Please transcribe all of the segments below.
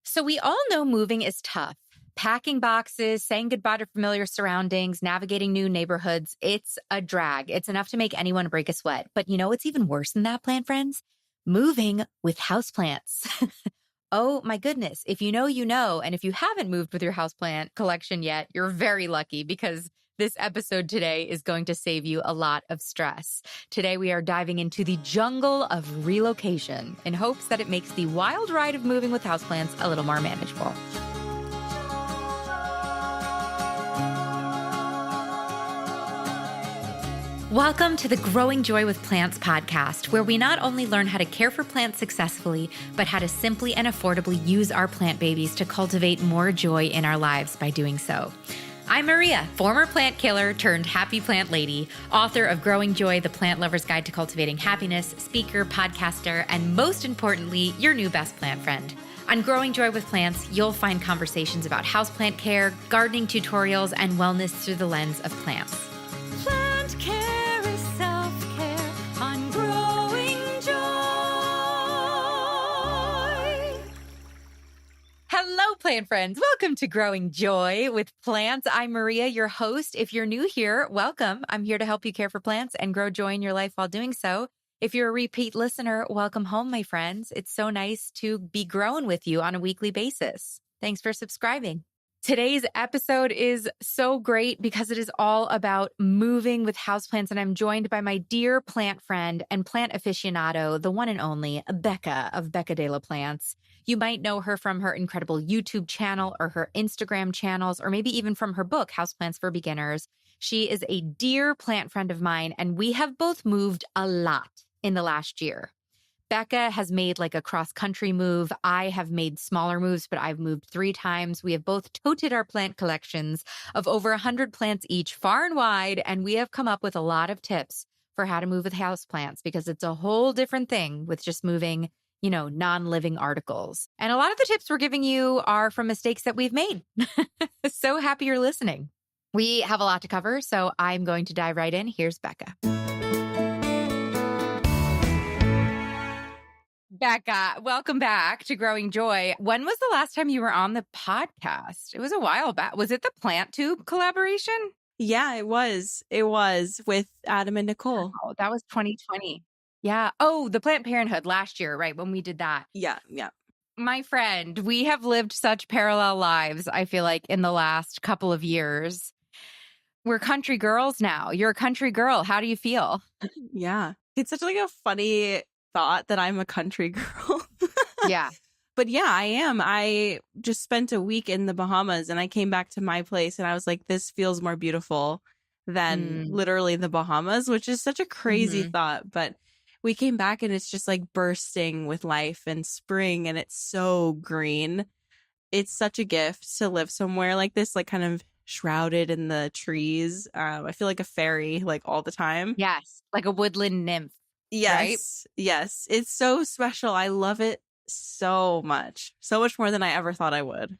So we all know moving is tough. Packing boxes, saying goodbye to familiar surroundings, navigating new neighborhoods, it's a drag. It's enough to make anyone break a sweat. But you know what's even worse than that, plant friends? Moving with houseplants. Oh my goodness. If you know, you know. And if you haven't moved with your houseplant collection yet, you're very lucky because this episode today is going to save you a lot of stress. Today, we are diving into the jungle of relocation in hopes that it makes the wild ride of moving with houseplants a little more manageable. Welcome to the Growing Joy with Plants podcast, where we not only learn how to care for plants successfully, but how to simply and affordably use our plant babies to cultivate more joy in our lives by doing so. I'm Maria, former plant killer turned happy plant lady, author of Growing Joy, the Plant Lover's Guide to Cultivating Happiness, speaker, podcaster, and most importantly, your new best plant friend. On Growing Joy with Plants, you'll find conversations about houseplant care, gardening tutorials, and wellness through the lens of plants. Plant care is self-care on Growing Joy. Hello, plant friends. Welcome to Growing Joy with Plants. I'm Maria, your host. If you're new here, welcome. I'm here to help you care for plants and grow joy in your life while doing so. If you're a repeat listener, welcome home, my friends. It's so nice to be growing with you on a weekly basis. Thanks for subscribing. Today's episode is so great because it is all about moving with houseplants, and I'm joined by my dear plant friend and plant aficionado, the one and only Becca of Becca De La Plants. You might know her from her incredible YouTube channel or her Instagram channels, or maybe even from her book, Houseplants for Beginners. She is a dear plant friend of mine, and we have both moved a lot in the last year. Becca has made like a cross-country move. I have made smaller moves, but I've moved 3 times. We have both toted our plant collections of over 100 plants each, far and wide, and we have come up with a lot of tips for how to move with houseplants because it's a whole different thing with just moving, non-living articles. And a lot of the tips we're giving you are from mistakes that we've made. So happy you're listening. We have a lot to cover, so I'm going to dive right in. Here's Becca. Becca, welcome back to Growing Joy. When was the last time you were on the podcast? It was a while back. Was it the Plant Tube collaboration? Yeah, it was. It was with Adam and Nicole. Oh, that was 2020. Yeah. Oh, the Planned Parenthood last year, right? When we did that. Yeah. My friend, we have lived such parallel lives, I feel like, in the last couple of years. We're country girls now. You're a country girl. How do you feel? Yeah. It's such like a funny thought that I'm a country girl. Yeah. But yeah, I am. I just spent a week in the Bahamas and I came back to my place and I was like, this feels more beautiful than literally the Bahamas, which is such a crazy thought. But we came back and it's just like bursting with life and spring and it's so green. It's such a gift to live somewhere like this, like kind of shrouded in the trees. I feel like a fairy like all the time. Yes. Like a woodland nymph. Yes. Right? Yes. It's so special. I love it so much more than I ever thought I would.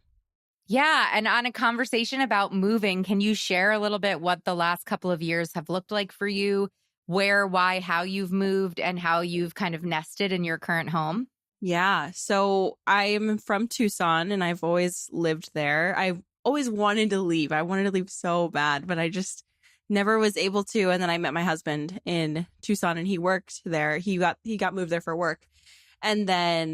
Yeah. And on a conversation about moving, can you share a little bit what the last couple of years have looked like for you? Where, why, how you've moved and how you've kind of nested in your current home? Yeah. So I'm from Tucson and I've always lived there. I've always wanted to leave. I wanted to leave so bad, but I just never was able to. And then I met my husband in Tucson and he worked there. He got moved there for work. And then,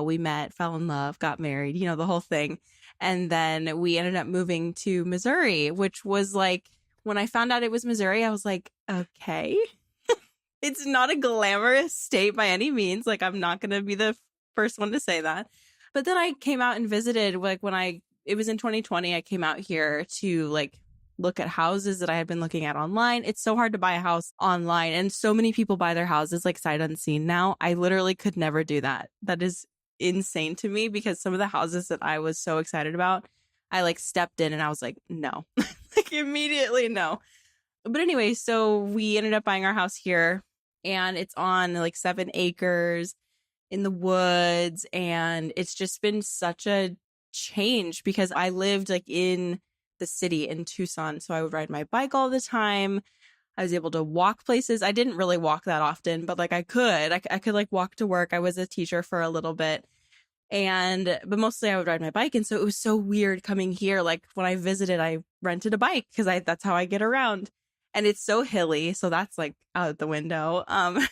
we met, fell in love, got married, the whole thing. And then we ended up moving to Missouri, which was like, when I found out it was Missouri, I was like, okay, it's not a glamorous state by any means. Like, I'm not going to be the first one to say that. But then I came out and visited, like it was in 2020, I came out here to like look at houses that I had been looking at online. It's so hard to buy a house online. And so many people buy their houses like sight unseen now. I literally could never do that. That is insane to me because some of the houses that I was so excited about, I like stepped in and I was like, no, like immediately no. But anyway, so we ended up buying our house here and it's on like 7 acres in the woods. And it's just been such a change because I lived like in the city in Tucson. So I would ride my bike all the time. I was able to walk places. I didn't really walk that often, but like I could like walk to work. I was a teacher for a little bit. But mostly I would ride my bike. And so it was so weird coming here. Like when I visited, I rented a bike because that's how I get around. And it's so hilly. So that's like out the window. And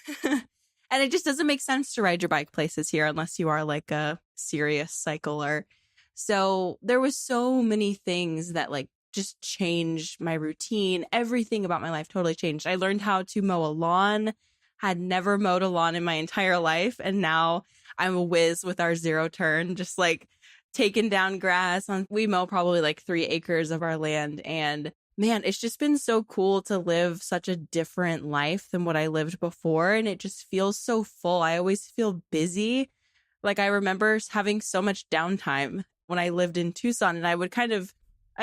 it just doesn't make sense to ride your bike places here unless you are like a serious cycler. So there was so many things that like just changed my routine. Everything about my life totally changed. I learned how to mow a lawn, had never mowed a lawn in my entire life. And now I'm a whiz with our zero turn, just like taking down grass. We mow probably like 3 acres of our land. And man, it's just been so cool to live such a different life than what I lived before. And it just feels so full. I always feel busy. Like I remember having so much downtime when I lived in Tucson, and I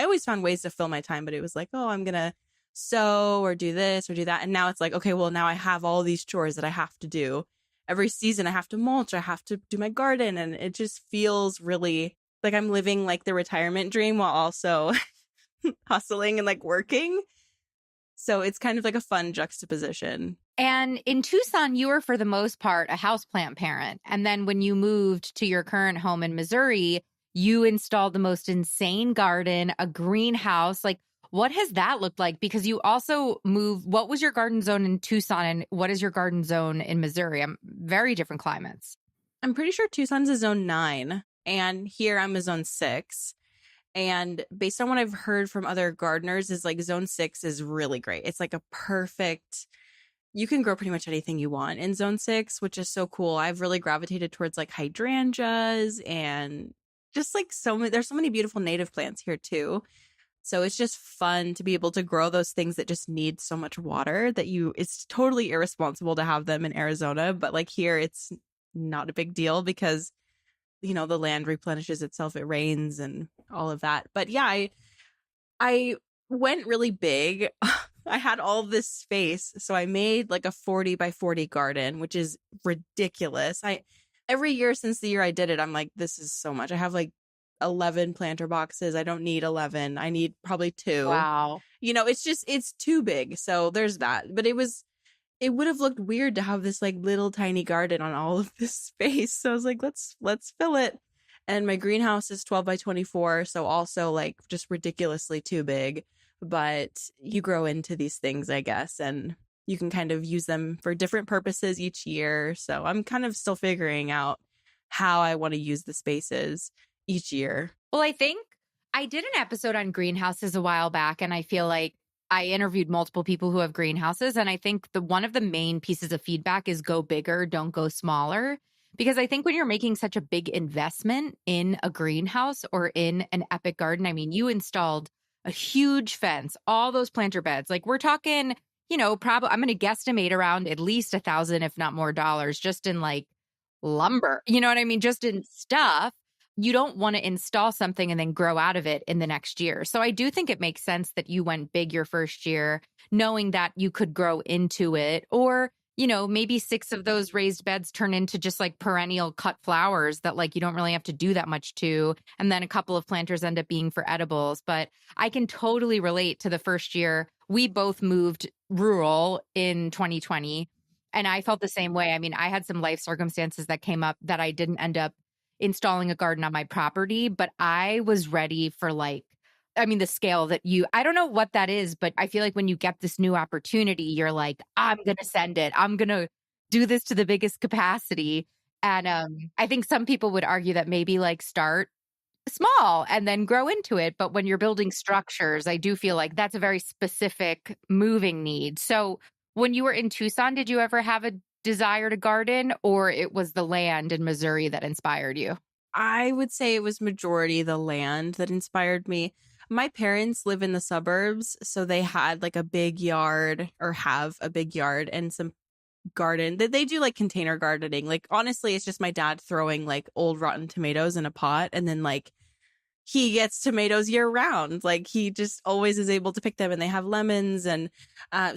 always found ways to fill my time, but it was like, oh, I'm going to sew or do this or do that. And now it's like, okay, well, now I have all these chores that I have to do. Every season I have to mulch, I have to do my garden. And it just feels really like I'm living like the retirement dream while also hustling and like working. So it's kind of like a fun juxtaposition. And in Tucson, you were for the most part a houseplant parent. And then when you moved to your current home in Missouri, you installed the most insane garden, a greenhouse. Like, what has that looked like? Because you also moved, what was your garden zone in Tucson and what is your garden zone in Missouri? Very different climates. I'm pretty sure Tucson's a zone 9 and here I'm a zone 6. And based on what I've heard from other gardeners is like zone 6 is really great. It's like a perfect, you can grow pretty much anything you want in zone 6, which is so cool. I've really gravitated towards like hydrangeas and just like there's so many beautiful native plants here too. So it's just fun to be able to grow those things that just need so much water that it's totally irresponsible to have them in Arizona. But like here, it's not a big deal because, the land replenishes itself. It rains and all of that. But yeah, I went really big. I had all this space. So I made like a 40 by 40 garden, which is ridiculous. Every year since the year I did it, I'm like, this is so much. I have like 11 planter boxes. I don't need 11. I need probably 2. Wow. It's too big. So there's that. But it would have looked weird to have this like little tiny garden on all of this space. So I was like, let's fill it. And my greenhouse is 12 by 24. So also like just ridiculously too big, but you grow into these things, I guess. And you can kind of use them for different purposes each year. So I'm kind of still figuring out how I want to use the spaces each year. Well, I think I did an episode on greenhouses a while back, and I feel like I interviewed multiple people who have greenhouses. And I think one of the main pieces of feedback is go bigger, don't go smaller. Because I think when you're making such a big investment in a greenhouse or in an epic garden, I mean, you installed a huge fence, all those planter beds. Like we're talking, probably I'm going to guesstimate around at least $1,000, if not more dollars, just in like lumber. You know what I mean? Just in stuff. You don't want to install something and then grow out of it in the next year. So I do think it makes sense that you went big your first year, knowing that you could grow into it. Or, maybe 6 of those raised beds turn into just like perennial cut flowers that like you don't really have to do that much to. And then a couple of planters end up being for edibles. But I can totally relate to the first year. We both moved rural in 2020. And I felt the same way. I mean, I had some life circumstances that came up that I didn't end up installing a garden on my property, but I was ready for the scale that I don't know what that is, but I feel like when you get this new opportunity, you're like, I'm going to send it. I'm going to do this to the biggest capacity. And I think some people would argue that maybe like start small and then grow into it. But when you're building structures, I do feel like that's a very specific moving need. So when you were in Tucson, did you ever have a desire to garden, or it was the land in Missouri that inspired you? I would say it was majority the land that inspired me. My parents live in the suburbs, so they had like a big yard or have a big yard and some garden. They do like container gardening. Like honestly, it's just my dad throwing like old rotten tomatoes in a pot and then like he gets tomatoes year round. Like he just always is able to pick them and they have lemons. And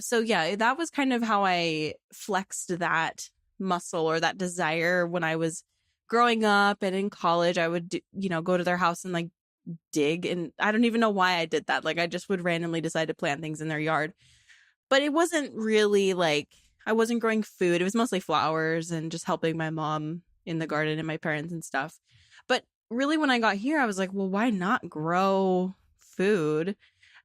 so, yeah, that was kind of how I flexed that muscle or that desire when I was growing up and in college. I would, go to their house and like dig. And I don't even know why I did that. Like I just would randomly decide to plant things in their yard. But it wasn't really like I wasn't growing food. It was mostly flowers and just helping my mom in the garden and my parents and stuff. really when I got here, I was like, well, why not grow food?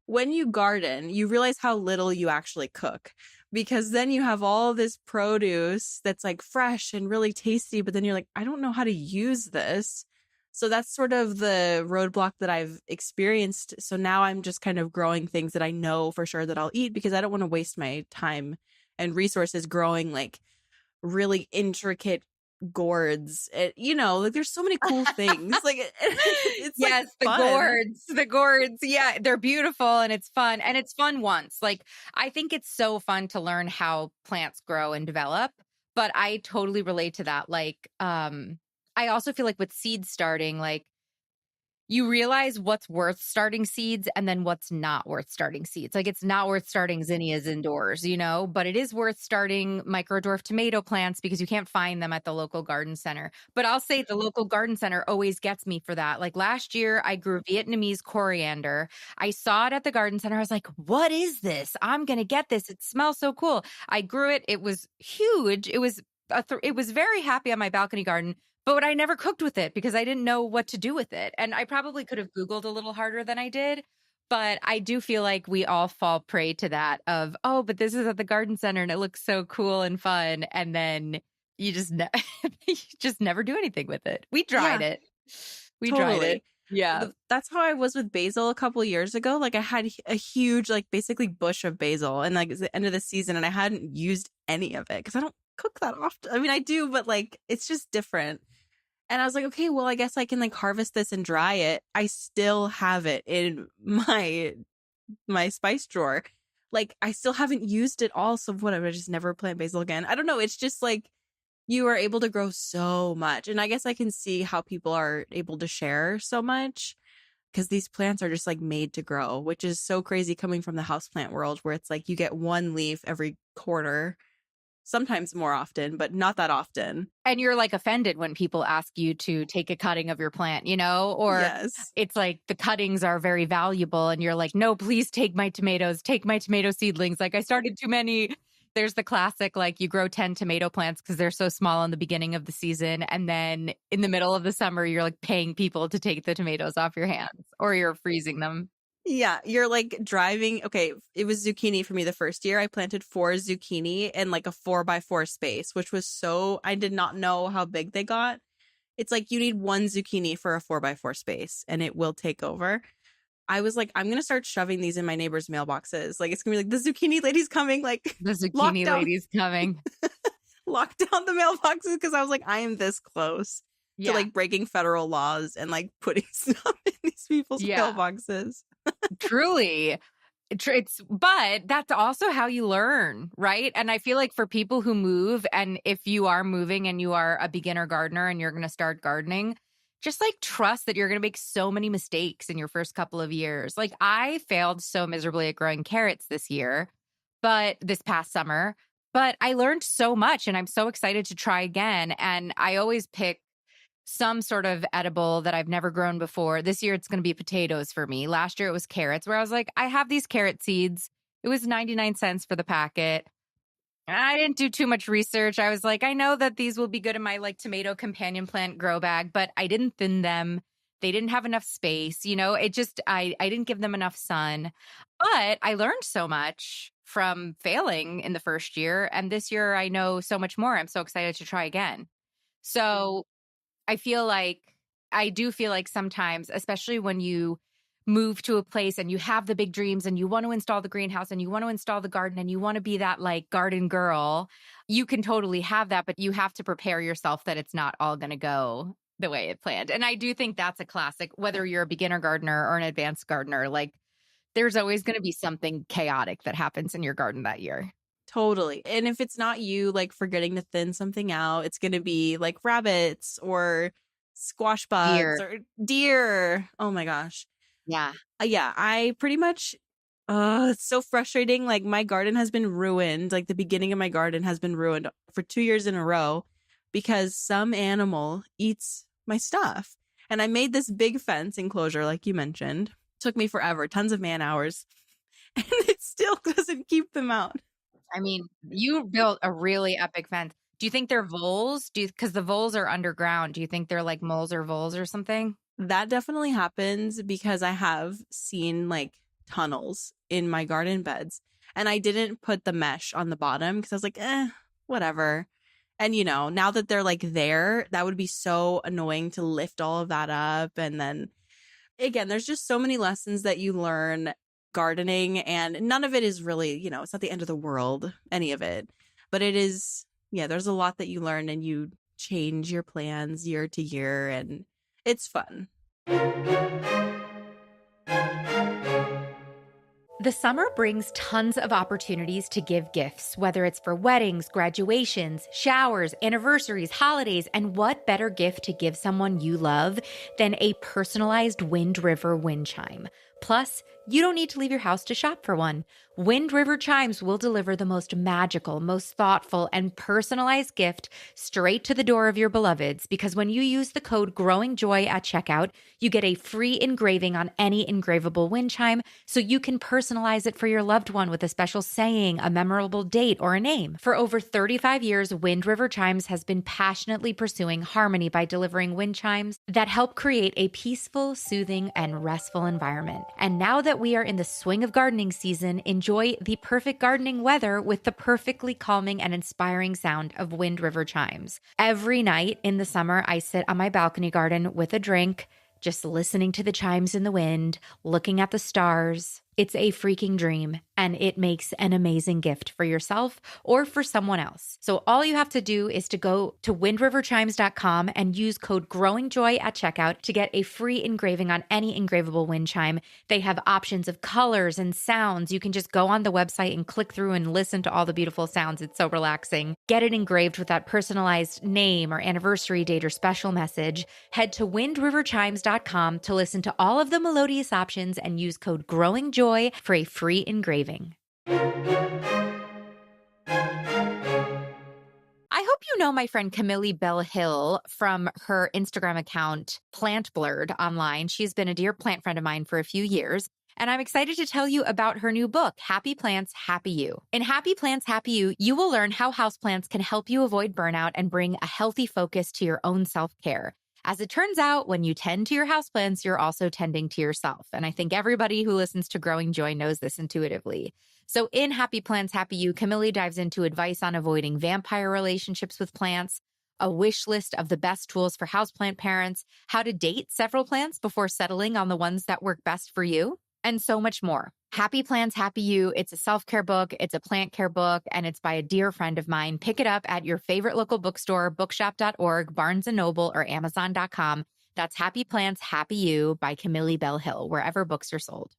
When you garden, you realize how little you actually cook because then you have all this produce that's like fresh and really tasty, but then you're like, I don't know how to use this. So that's sort of the roadblock that I've experienced. So now I'm just kind of growing things that I know for sure that I'll eat because I don't want to waste my time and resources growing like really intricate gourds. Like there's so many cool things. Like it's Yes, like the fun. gourds. Yeah, they're beautiful and it's fun. And it's fun once. Like, I think it's so fun to learn how plants grow and develop. But I totally relate to that. Like, I also feel like with seed starting, like, you realize what's worth starting seeds and then what's not worth starting seeds. Like, it's not worth starting zinnias indoors, but it is worth starting microdwarf tomato plants because you can't find them at the local garden center. But I'll say the local garden center always gets me for that. Like last year, I grew Vietnamese coriander. I saw it at the garden center. I was like, what is this? I'm going to get this. It smells so cool. I grew it. It was huge. It was very happy on my balcony garden. But I never cooked with it because I didn't know what to do with it. And I probably could have Googled a little harder than I did. But I do feel like we all fall prey to that of, oh, but this is at the garden center and it looks so cool and fun. And then you just, you just never do anything with it. We tried Yeah, it. We tried it. totally. Yeah. That's how I was with basil a couple years ago. Like I had a huge, like basically bush of basil and like it's the end of the season and I hadn't used any of it because I don't cook that often. I mean, I do, but like it's just different. And I was like, okay, well, I guess I can like harvest this and dry it. I still have it in my spice drawer. Like I still haven't used it all. So whatever, I just never plant basil again. I don't know. It's just like you are able to grow so much. And I guess I can see how people are able to share so much because these plants are just like made to grow, which is so crazy coming from the houseplant world where it's like you get one leaf every quarter, sometimes more often, but not that often. And you're like offended when people ask you to take a cutting of your plant, or Yes. it's like the cuttings are very valuable and you're like, no, please take my tomatoes, take my tomato seedlings. Like I started too many. There's the classic, like you grow 10 tomato plants because they're so small in the beginning of the season. And then in the middle of the summer, you're like paying people to take the tomatoes off your hands or you're freezing them. Yeah, you're like driving. Okay, it was zucchini for me the first year. I planted 4 zucchini in like a 4x4 space, which was I did not know how big they got. It's like you need 1 zucchini for a 4x4 space and it will take over. I was like, I'm going to start shoving these in my neighbors' mailboxes. Like, it's going to be like, the zucchini lady's coming. Like, The zucchini lady's coming. lock down the mailboxes because I was like, I am this close to Yeah. like breaking federal laws and like putting stuff in these people's mailboxes. Truly. But that's also how you learn, right? And I feel like for people who move, and if you are moving and you are a beginner gardener and you're going to start gardening, just like trust that you're going to make so many mistakes in your first couple of years. Like I failed so miserably at growing carrots this past summer, but I learned so much and I'm so excited to try again. And I always pick some sort of edible that I've never grown before. This year, it's going to be potatoes for me. Last year, it was carrots, where I was like, I have these carrot seeds. It was 99 cents for the packet. I didn't do too much research. I was like, I know that these will be good in my like tomato companion plant grow bag, but I didn't thin them. They didn't have enough space. I didn't give them enough sun. But I learned so much from failing in the first year. And this year, I know so much more. I'm so excited to try again. So I do feel like sometimes, especially when you move to a place and you have the big dreams and you want to install the greenhouse and you want to install the garden and you want to be that like garden girl, you can totally have that, but you have to prepare yourself that it's not all going to go the way it planned. And I do think that's a classic, whether you're a beginner gardener or an advanced gardener, like there's always going to be something chaotic that happens in your garden that year. Totally. And if it's not you like forgetting to thin something out, it's going to be like rabbits or squash bugs or deer. Oh my gosh. Yeah. Yeah, I pretty much it's so frustrating. Like my garden has been ruined. Like the beginning of my garden has been ruined for 2 years in a row because some animal eats my stuff. And I made this big fence enclosure like you mentioned. Took me forever, tons of man hours. And it still doesn't keep them out. I mean, you built a really epic fence. Do you think they're voles? Because the voles are underground. Do you think they're like moles or voles or something? That definitely happens because I have seen like tunnels in my garden beds, and I didn't put the mesh on the bottom because I was like, whatever. And now that they're like there, that would be so annoying to lift all of that up. And then again, there's just so many lessons that you learn gardening, and none of it is really, it's not the end of the world, any of it. But it is, yeah, there's a lot that you learn, and you change your plans year to year, and it's fun. The summer brings tons of opportunities to give gifts, whether it's for weddings, graduations, showers, anniversaries, holidays, and what better gift to give someone you love than a personalized Wind River wind chime? Plus, you don't need to leave your house to shop for one. Wind River Chimes will deliver the most magical, most thoughtful, and personalized gift straight to the door of your beloveds, because when you use the code GROWINGJOY at checkout, you get a free engraving on any engravable wind chime, so you can personalize it for your loved one with a special saying, a memorable date, or a name. For over 35 years, Wind River Chimes has been passionately pursuing harmony by delivering wind chimes that help create a peaceful, soothing, and restful environment. And now that we are in the swing of gardening season, enjoy the perfect gardening weather with the perfectly calming and inspiring sound of Wind River Chimes. Every night in the summer, I sit on my balcony garden with a drink, just listening to the chimes in the wind, looking at the stars. It's a freaking dream, and it makes an amazing gift for yourself or for someone else. So all you have to do is to go to windriverchimes.com and use code GROWINGJOY at checkout to get a free engraving on any engravable wind chime. They have options of colors and sounds. You can just go on the website and click through and listen to all the beautiful sounds. It's so relaxing. Get it engraved with that personalized name or anniversary date or special message. Head to windriverchimes.com to listen to all of the melodious options and use code GROWINGJOY for a free engraving. I hope you know my friend Kamili Bell Hill from her Instagram account, Plant Blurred online. She's been a dear plant friend of mine for a few years, and I'm excited to tell you about her new book, Happy Plants, Happy You. In Happy Plants, Happy You, you will learn how houseplants can help you avoid burnout and bring a healthy focus to your own self-care. As it turns out, when you tend to your houseplants, you're also tending to yourself. And I think everybody who listens to Growing Joy knows this intuitively. So in Happy Plants, Happy You, Kamili dives into advice on avoiding vampire relationships with plants, a wish list of the best tools for houseplant parents, how to date several plants before settling on the ones that work best for you, and so much more. Happy Plants, Happy You. It's a self-care book. It's a plant care book, and it's by a dear friend of mine. Pick it up at your favorite local bookstore, bookshop.org, Barnes & Noble, or Amazon.com. That's Happy Plants, Happy You by Kamili Bell Hill, wherever books are sold.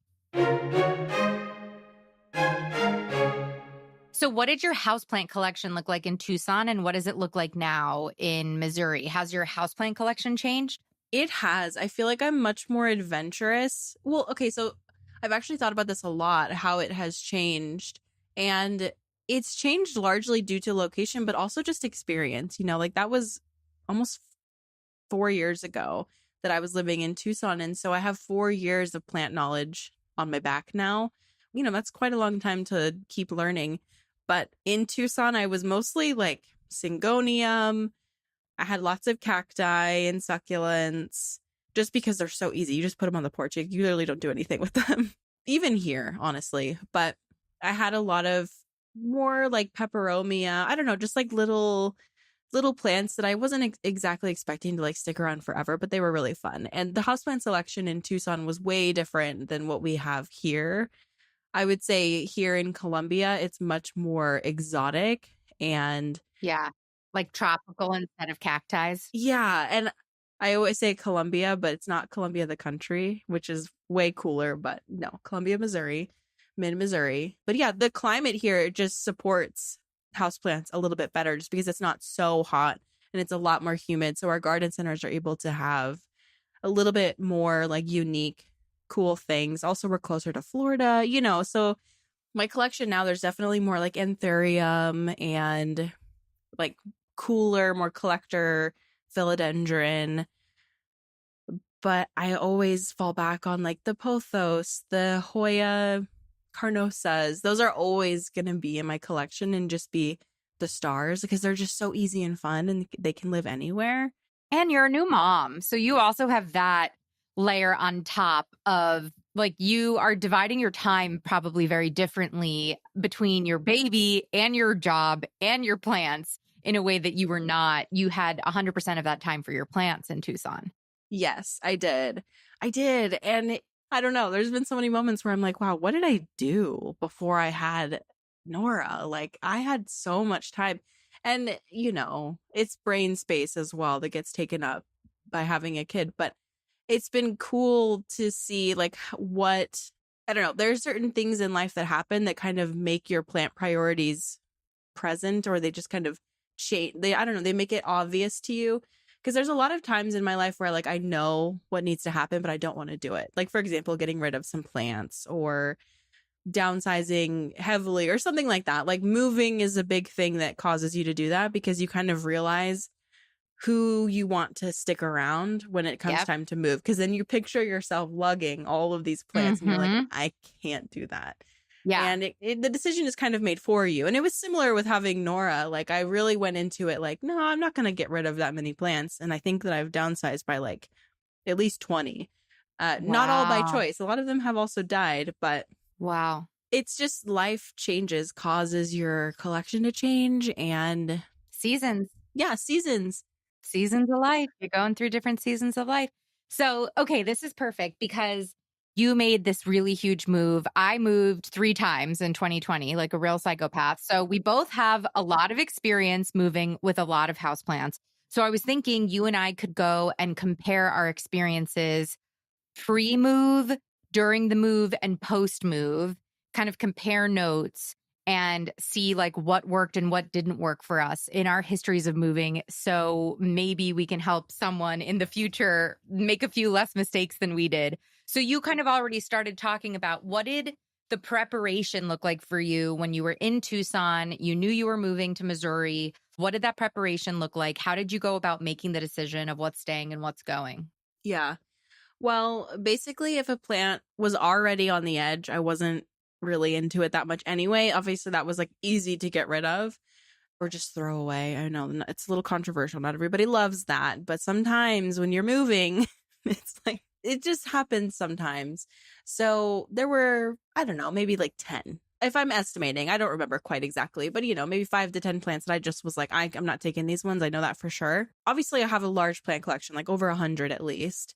So what did your houseplant collection look like in Tucson, and what does it look like now in Missouri? Has your houseplant collection changed? It has. I feel like I'm much more adventurous. Well, okay, so I've actually thought about this a lot, how it has changed. And it's changed largely due to location, but also just experience. Like that was almost 4 years ago that I was living in Tucson. And so I have 4 years of plant knowledge on my back now. That's quite a long time to keep learning. But in Tucson, I was mostly like syngonium. I had lots of cacti and succulents just because they're so easy. You just put them on the porch. You literally don't do anything with them. Even here, honestly. But I had a lot of more like peperomia. I don't know, just like little plants that I wasn't exactly expecting to like stick around forever, but they were really fun. And the houseplant selection in Tucson was way different than what we have here. I would say here in Colombia, it's much more exotic and yeah, like tropical instead of cacti. Yeah, and I always say Columbia, but it's not Columbia the country, which is way cooler. But no, Columbia, Missouri, mid-Missouri. But yeah, the climate here just supports houseplants a little bit better just because it's not so hot and it's a lot more humid. So our garden centers are able to have a little bit more like unique, cool things. Also, we're closer to Florida, so my collection now, there's definitely more like anthurium and like cooler, more collector philodendron. But I always fall back on like the pothos, the Hoya carnosas. Those are always going to be in my collection and just be the stars because they're just so easy and fun and they can live anywhere. And you're a new mom. So you also have that layer on top of like you are dividing your time probably very differently between your baby and your job and your plants in a way that you were not. You had 100% of that time for your plants in Tucson. Yes, I did. And I don't know. There's been so many moments where I'm like, wow, what did I do before I had Nora? Like, I had so much time. And, it's brain space as well that gets taken up by having a kid. But it's been cool to see, like, I don't know. There's certain things in life that happen that kind of make your plant priorities present, or they just kind of change. I don't know. They make it obvious to you. Because there's a lot of times in my life where like I know what needs to happen, but I don't want to do it. Like, for example, getting rid of some plants or downsizing heavily or something like that. Like moving is a big thing that causes you to do that because you kind of realize who you want to stick around when it comes time to move. Because then you picture yourself lugging all of these plants and you're like, I can't do that. Yeah. And the decision is kind of made for you. And it was similar with having Nora. Like, I really went into it like, no, I'm not going to get rid of that many plants. And I think that I've downsized by like at least 20. Not all by choice. A lot of them have also died. But wow, it's just life changes, causes your collection to change. And seasons. Yeah, seasons. Seasons of life. You're going through different seasons of life. So, okay, this is perfect because you made this really huge move. I moved 3 times in 2020, like a real psychopath. So we both have a lot of experience moving with a lot of houseplants. So I was thinking you and I could go and compare our experiences pre-move, during the move, and post-move, kind of compare notes and see like what worked and what didn't work for us in our histories of moving. So maybe we can help someone in the future make a few less mistakes than we did. So you kind of already started talking about what did the preparation look like for you when you were in Tucson? You knew you were moving to Missouri. What did that preparation look like? How did you go about making the decision of what's staying and what's going? Yeah. Well, basically, if a plant was already on the edge, I wasn't really into it that much anyway. Obviously, that was like easy to get rid of or just throw away. I know it's a little controversial. Not everybody loves that. But sometimes when you're moving, it's like it just happens sometimes. So there were, I don't know, maybe like 10. If I'm estimating, I don't remember quite exactly, but maybe 5 to 10 plants that I just was like, I'm not taking these ones. I know that for sure. Obviously, I have a large plant collection, like over 100 at least.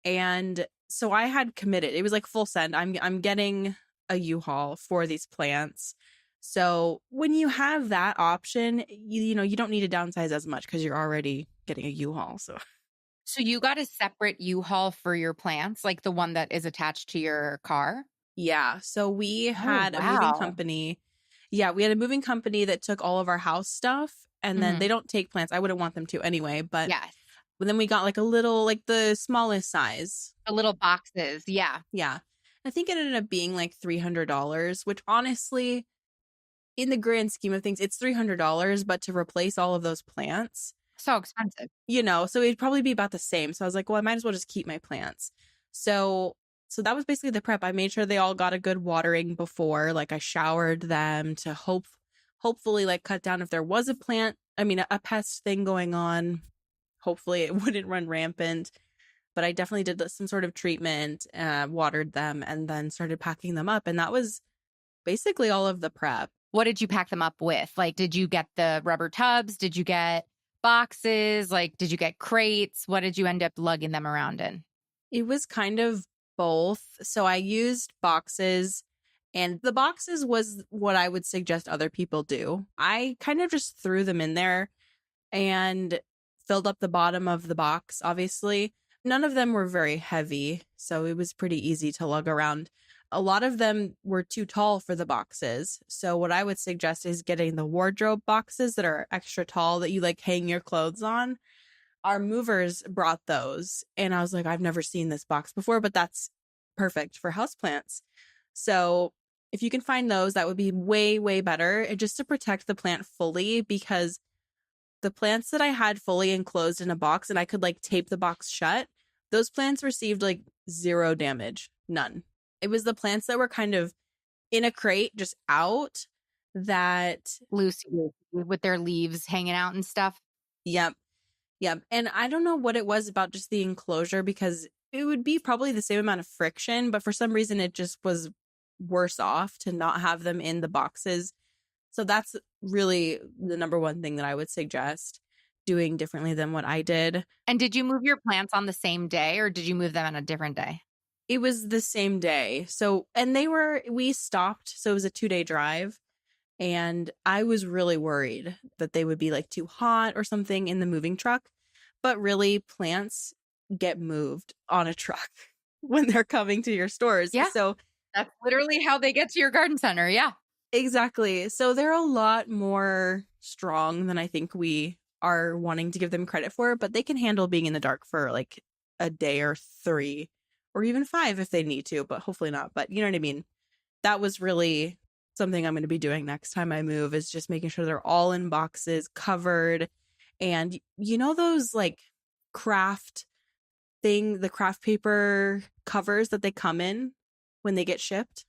And so I had committed. It was like full send. I'm getting a U-Haul for these plants. So when you have that option, you don't need to downsize as much because you're already getting a U-Haul. So you got a separate U-Haul for your plants, like the one that is attached to your car? Yeah. So we had a moving company. Yeah, we had a moving company that took all of our house stuff, and then they don't take plants. I wouldn't want them to anyway, but yes. But then we got like a little, like the smallest size. The little boxes. Yeah. Yeah. I think it ended up being like $300, which honestly, in the grand scheme of things, it's $300, but to replace all of those plants, so expensive. So it'd probably be about the same. So I was like, well, I might as well just keep my plants. So that was basically the prep. I made sure they all got a good watering before, like I showered them to hopefully like cut down if there was a pest thing going on. Hopefully it wouldn't run rampant, but I definitely did some sort of treatment, watered them, and then started packing them up. And that was basically all of the prep. What did you pack them up with? Like, did you get the rubber tubs? Did you get boxes? Like, did you get crates? What did you end up lugging them around in? It was kind of both. So I used boxes, and the boxes was what I would suggest other people do. I kind of just threw them in there and filled up the bottom of the box, obviously. None of them were very heavy, so it was pretty easy to lug around. A lot of them were too tall for the boxes. So what I would suggest is getting the wardrobe boxes that are extra tall that you like hang your clothes on. Our movers brought those, and I was like, I've never seen this box before, but that's perfect for houseplants. So if you can find those, that would be way, way better, just to protect the plant fully, because the plants that I had fully enclosed in a box and I could like tape the box shut, those plants received like 0 damage, none. It was the plants that were kind of in a crate, just out, that, Loose with their leaves hanging out and stuff. yep, yep. And I don't know what it was about just the enclosure, because it would be probably the same amount of friction, but for some reason it just was worse off to not have them in the boxes. So that's really the number one thing that I would suggest doing differently than what I did. And did you move your plants on the same day or did you move them on a different day? It was the same day. So, and we stopped. So it was a 2-day drive. And I was really worried that they would be like too hot or something in the moving truck. But really, plants get moved on a truck when they're coming to your stores. Yeah. So That's literally how they get to your garden center. Yeah. exactly. So they're a lot more strong than I think we are wanting to give them credit for, but they can handle being in the dark for like a day or 3 or even 5 if they need to, but hopefully not. But you know what I mean? That was really something I'm going to be doing next time I move, is just making sure they're all in boxes, covered. And you know those like the craft paper covers that they come in when they get shipped?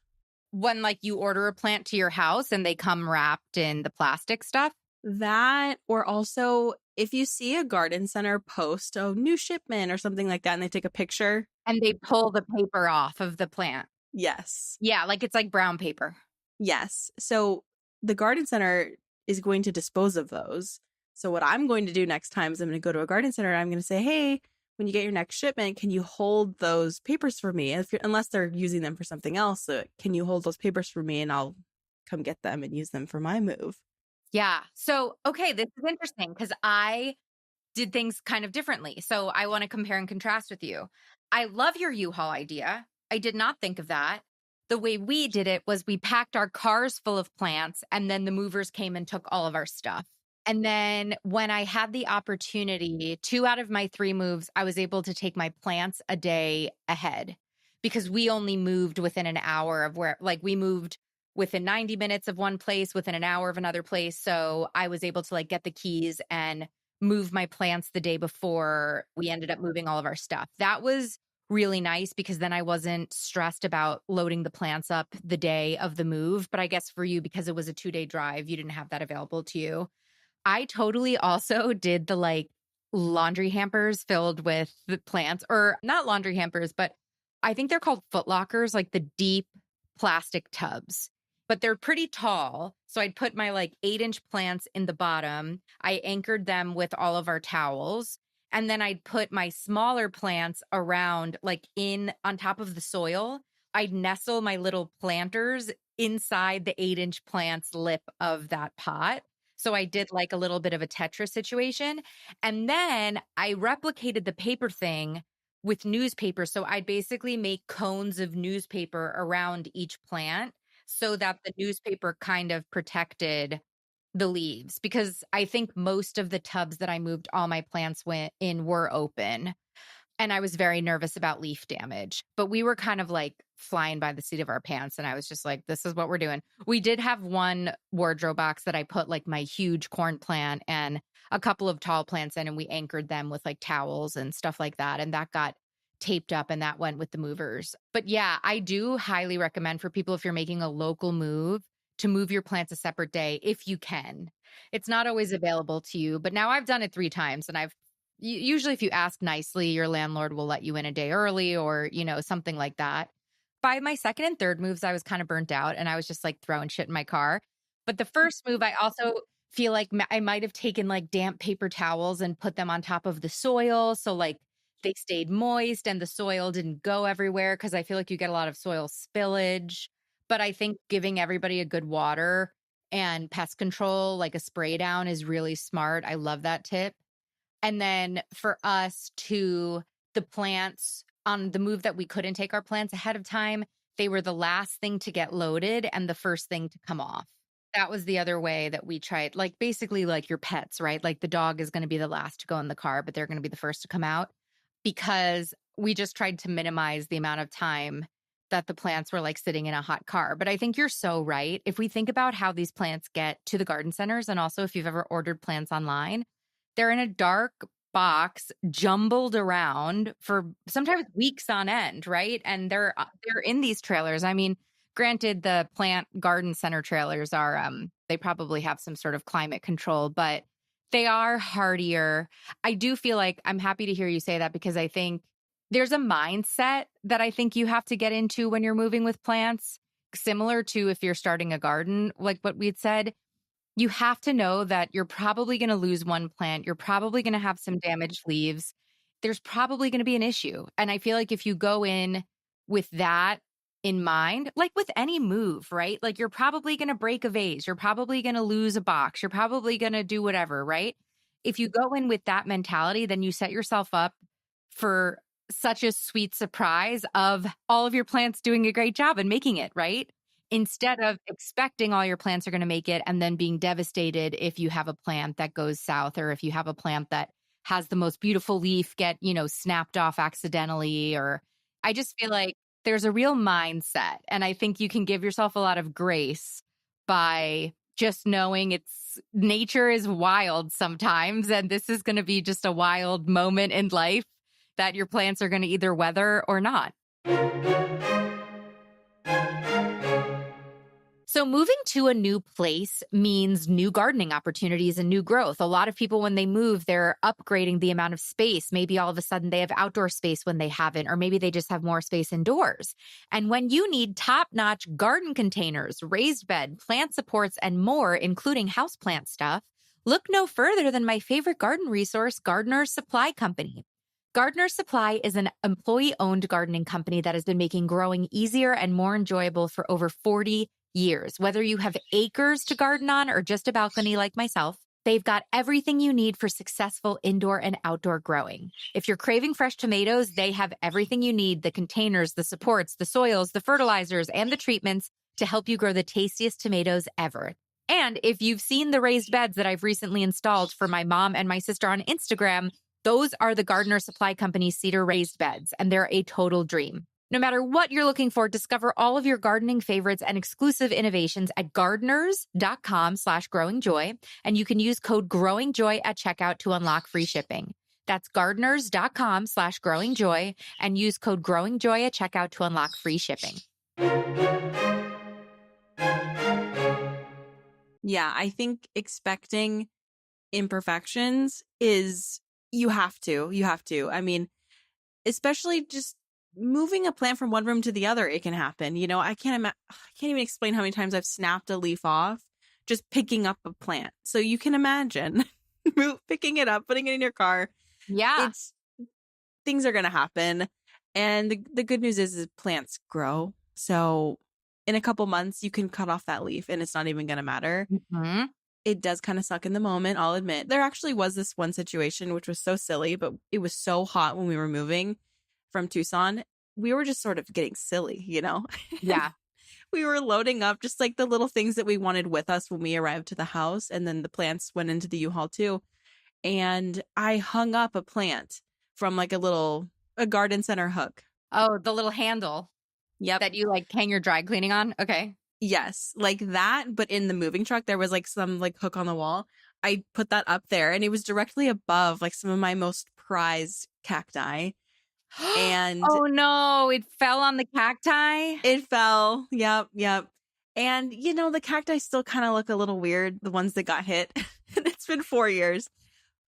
When like you order a plant to your house and they come wrapped in the plastic stuff. That, or also if you see a garden center post a new shipment or something like that and they take a picture. And they pull the paper off of the plant. Yes. Yeah, like it's like brown paper. Yes. So the garden center is going to dispose of those. So what I'm going to do next time is I'm going to go to a garden center and I'm going to say, hey, when you get your next shipment, can you hold those papers for me? Unless they're using them for something else, can you hold those papers for me and I'll come get them and use them for my move? Yeah. So, okay, this is interesting because I did things kind of differently. So I want to compare and contrast with you. I love your U-Haul idea. I did not think of that. The way we did it was we packed our cars full of plants and then the movers came and took all of our stuff. And then when I had the opportunity, 2 out of my 3 moves, I was able to take my plants a day ahead because we only moved within an hour of where, like we moved within 90 minutes of one place, within an hour of another place. So I was able to like get the keys and move my plants the day before we ended up moving all of our stuff. That was really nice because then I wasn't stressed about loading the plants up the day of the move. But I guess for you, because it was a 2-day drive, you didn't have that available to you. I totally also did the like laundry hampers filled with the plants, or not laundry hampers, but I think they're called foot lockers, like the deep plastic tubs, but they're pretty tall. So I'd put my like 8-inch plants in the bottom. I anchored them with all of our towels. And then I'd put my smaller plants around, like on top of the soil. I'd nestle my little planters inside the 8-inch plant's lip of that pot. So I did like a little bit of a Tetris situation. And then I replicated the paper thing with newspaper. So I'd basically make cones of newspaper around each plant so that the newspaper kind of protected the leaves, because I think most of the tubs that I moved all my plants went in were open. And I was very nervous about leaf damage, but we were kind of like flying by the seat of our pants. And I was just like, this is what we're doing. We did have one wardrobe box that I put like my huge corn plant and a couple of tall plants in, and we anchored them with like towels and stuff like that. And that got taped up and that went with the movers. But yeah, I do highly recommend for people, if you're making a local move, to move your plants a separate day if you can. It's not always available to you, but now I've done it 3 times and usually if you ask nicely, your landlord will let you in a day early or, something like that. By my second and third moves, I was kind of burnt out and I was just like throwing shit in my car. But the first move, I also feel like I might have taken like damp paper towels and put them on top of the soil. So like they stayed moist and the soil didn't go everywhere, because I feel like you get a lot of soil spillage. But I think giving everybody a good water and pest control, like a spray down, is really smart. I love that tip. And then for us the plants on the move that we couldn't take our plants ahead of time, they were the last thing to get loaded and the first thing to come off. That was the other way that we tried, like basically like your pets, right? Like the dog is going to be the last to go in the car, but they're going to be the first to come out, because we just tried to minimize the amount of time that the plants were like sitting in a hot car. But I think you're so right. If we think about how these plants get to the garden centers, and also if you've ever ordered plants online, they're in a dark box jumbled around for sometimes weeks on end, right? And they're in these trailers. I mean, Granted, the plant garden center trailers are, they probably have some sort of climate control, but they are hardier. I do feel like I'm happy to hear you say that because I think there's a mindset that I think you have to get into when you're moving with plants, similar to if you're starting a garden, like what we'd said. You have to know that you're probably going to lose one plant. You're probably going to have some damaged leaves. There's probably going to be an issue. And I feel like if you go in with that in mind, like with any move, right? Like you're probably going to break a vase. You're probably going to lose a box. You're probably going to do whatever, right? If you go in with that mentality, then you set yourself up for such a sweet surprise of all of your plants doing a great job and making it, right? Instead of expecting all your plants are going to make it and then being devastated if you have a plant that goes south or if you have a plant that has the most beautiful leaf get, snapped off accidentally. Or I just feel like there's a real mindset. And I think you can give yourself a lot of grace by just knowing nature is wild sometimes. And this is going to be just a wild moment in life that your plants are going to either weather or not. So moving to a new place means new gardening opportunities and new growth. A lot of people, when they move, they're upgrading the amount of space. Maybe all of a sudden they have outdoor space when they haven't, or maybe they just have more space indoors. And when you need top-notch garden containers, raised bed, plant supports, and more, including houseplant stuff, look no further than my favorite garden resource, Gardener's Supply Company. Gardener's Supply is an employee-owned gardening company that has been making growing easier and more enjoyable for over 40 years. Whether you have acres to garden on or just a balcony like myself, they've got everything you need for successful indoor and outdoor growing. If you're craving fresh tomatoes, they have everything you need: the containers, the supports, the soils, the fertilizers, and the treatments to help you grow the tastiest tomatoes ever. And if you've seen the raised beds that I've recently installed for my mom and my sister on Instagram, those are the Gardener Supply Company's cedar raised beds, and they're a total dream. No matter what you're looking for, discover all of your gardening favorites and exclusive innovations at gardeners.com/growingjoy, and you can use code growingjoy at checkout to unlock free shipping. That's gardeners.com/growingjoy and use code growingjoy at checkout to unlock free shipping. Yeah, I think expecting imperfections is you have to. I mean, especially just moving a plant from one room to the other, it can happen. I can't even explain how many times I've snapped a leaf off just picking up a plant. So you can imagine picking it up, putting it in your car. Yeah. Things are going to happen. And the good news is plants grow. So in a couple months, you can cut off that leaf and it's not even going to matter. Mm-hmm. It does kind of suck in the moment, I'll admit. There actually was this one situation, which was so silly, but it was so hot when we were moving from Tucson. We were just sort of getting silly, Yeah. We were loading up just like the little things that we wanted with us when we arrived to the house. And then the plants went into the U-Haul too. And I hung up a plant from like a garden center hook. Oh, the little handle. Yep. That you hang your dry cleaning on? Okay. Yes, like that, but in the moving truck, there was some hook on the wall. I put that up there and it was directly above some of my most prized cacti. And oh no, it fell on the cacti? It fell. Yep. And the cacti still kind of look a little weird, the ones that got hit. And it's been 4 years.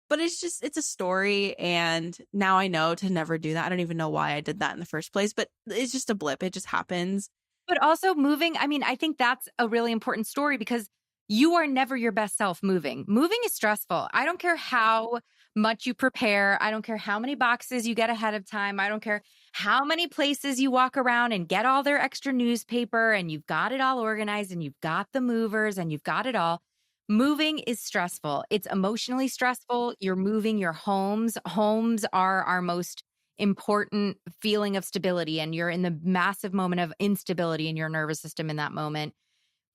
But it's a story, and now I know to never do that. I don't even know why I did that in the first place, but it's just a blip. It just happens. But also moving, I think that's a really important story because you are never your best self moving. Moving is stressful. I don't care how much you prepare. I don't care how many boxes you get ahead of time. I don't care how many places you walk around and get all their extra newspaper and you've got it all organized and you've got the movers and you've got it all. Moving is stressful. It's emotionally stressful. You're moving your homes. Homes are our most important feeling of stability, and you're in the massive moment of instability in your nervous system in that moment.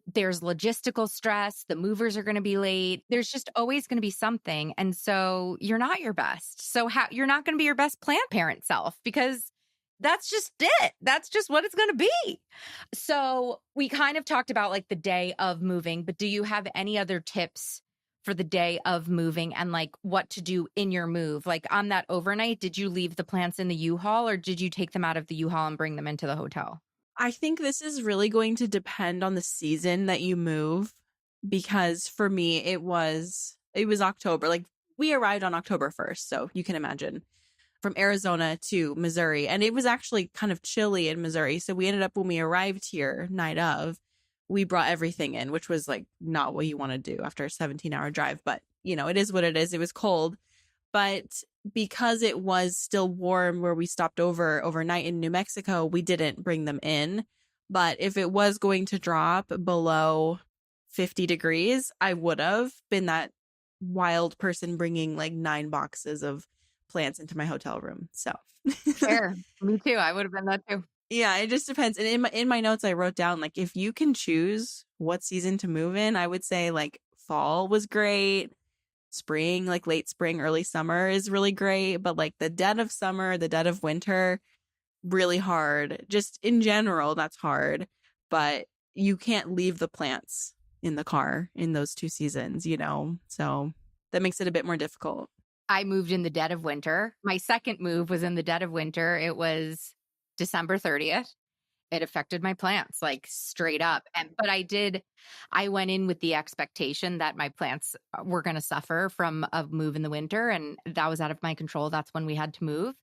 There's logistical stress. The movers are going to be late. There's just always going to be something. And so you're not your best. So you're not going to be your best plant parent self because that's just it. That's just what it's going to be. So we kind of talked about the day of moving, but do you have any other tips for the day of moving and what to do in your move? On that overnight, did you leave the plants in the U-Haul or did you take them out of the U-Haul and bring them into the hotel? I think this is really going to depend on the season that you move, because for me it was October. Like, we arrived on October 1st, so you can imagine, from Arizona to Missouri, and it was actually kind of chilly in Missouri. So we ended up, when we arrived here night of, we brought everything in, which was like not what you want to do after a 17-hour drive, but it is what it is. It was cold. But because it was still warm where we stopped overnight in New Mexico, we didn't bring them in. But if it was going to drop below 50 degrees, I would have been that wild person bringing like 9 boxes of plants into my hotel room. So Fair. Me too. I would have been that too. yeah, it just depends. And in my notes, I wrote down, like, if you can choose what season to move in, I would say like fall was great. Spring, like late spring, early summer is really great. But like the dead of summer, the dead of winter, really hard. Just in general, that's hard. But you can't leave the plants in the car in those 2 seasons, So that makes it a bit more difficult. I moved in the dead of winter. My second move was in the dead of winter. It was December 30th. It affected my plants, like, straight up. But I went in with the expectation that my plants were going to suffer from a move in the winter, and that was out of my control. That's when we had to move.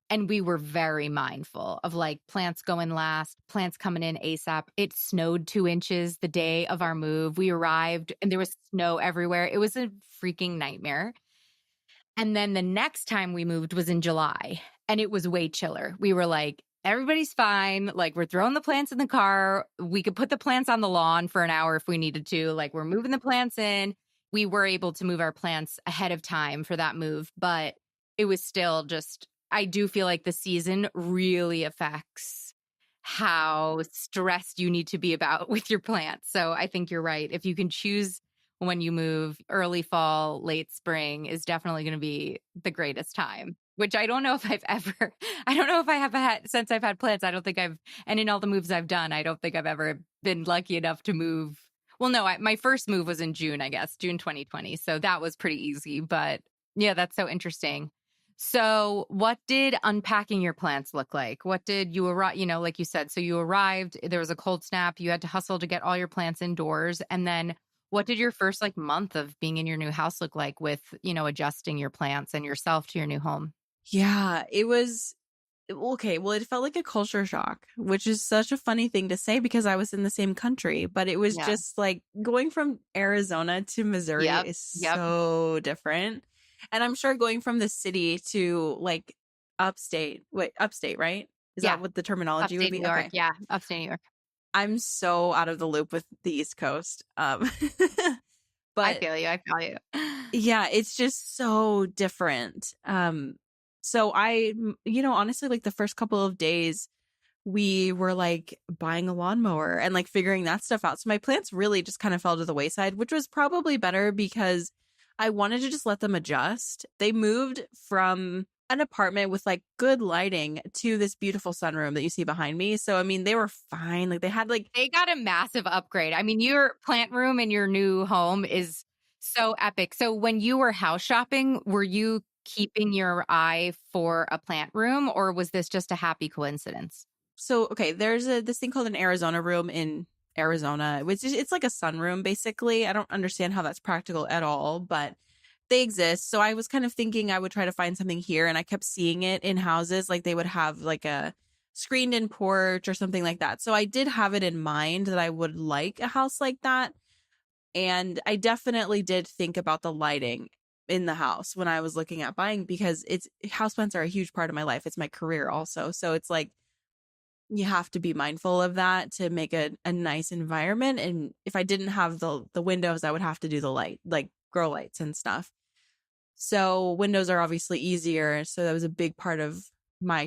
And we were very mindful of like plants going last, plants coming in ASAP. It snowed 2 inches the day of our move. We arrived and there was snow everywhere. It was a freaking nightmare. And then the next time we moved was in July, and it was way chiller. We were like, everybody's fine. Like, we're throwing the plants in the car. We could put the plants on the lawn for an hour if we needed to. Like, we're moving the plants in. We were able to move our plants ahead of time for that move, but it was still just, I do feel like the season really affects how stressed you need to be about with your plants. So I think you're right. If you can choose when you move, early fall, late spring is definitely going to be the greatest time, which I don't know if I don't know if I have had since I've had plants. And in all the moves I've done, I don't think I've ever been lucky enough to move. Well, no, my first move was in June, I guess, June 2020. So that was pretty easy. But yeah, that's so interesting. So what did unpacking your plants look like? What did you arrive, like you said, so you arrived, there was a cold snap, you had to hustle to get all your plants indoors. And then what did your first month of being in your new house look like with, adjusting your plants and yourself to your new home? Yeah, it was okay. Well, it felt like a culture shock, which is such a funny thing to say because I was in the same country, but it was just like going from Arizona to Missouri is so different. And I'm sure going from the city to like upstate, right? Is that what the terminology upstate would be? New York. Okay. Yeah, upstate New York. I'm so out of the loop with the East Coast. But I feel you. Yeah, it's just so different. So I, honestly, like the first couple of days, we were like buying a lawnmower and like figuring that stuff out. So my plants really just kind of fell to the wayside, which was probably better because I wanted to just let them adjust. They moved from an apartment with like good lighting to this beautiful sunroom that you see behind me. So, I mean, they were fine. Like they got a massive upgrade. I mean, your plant room in your new home is so epic. So when you were house shopping, were you keeping your eye for a plant room, or was this just a happy coincidence? So, okay, there's this thing called an Arizona room in Arizona, which it's like a sunroom, basically. I don't understand how that's practical at all, but they exist. So I was kind of thinking I would try to find something here, and I kept seeing it in houses. Like they would have like a screened in porch or something like that. So I did have it in mind that I would like a house like that. And I definitely did think about the lighting in the house when I was looking at buying, because houseplants are a huge part of my life. It's my career also. So it's like, you have to be mindful of that to make a nice environment. And if I didn't have the windows, I would have to do the light, like grow lights and stuff. So windows are obviously easier. So that was a big part of my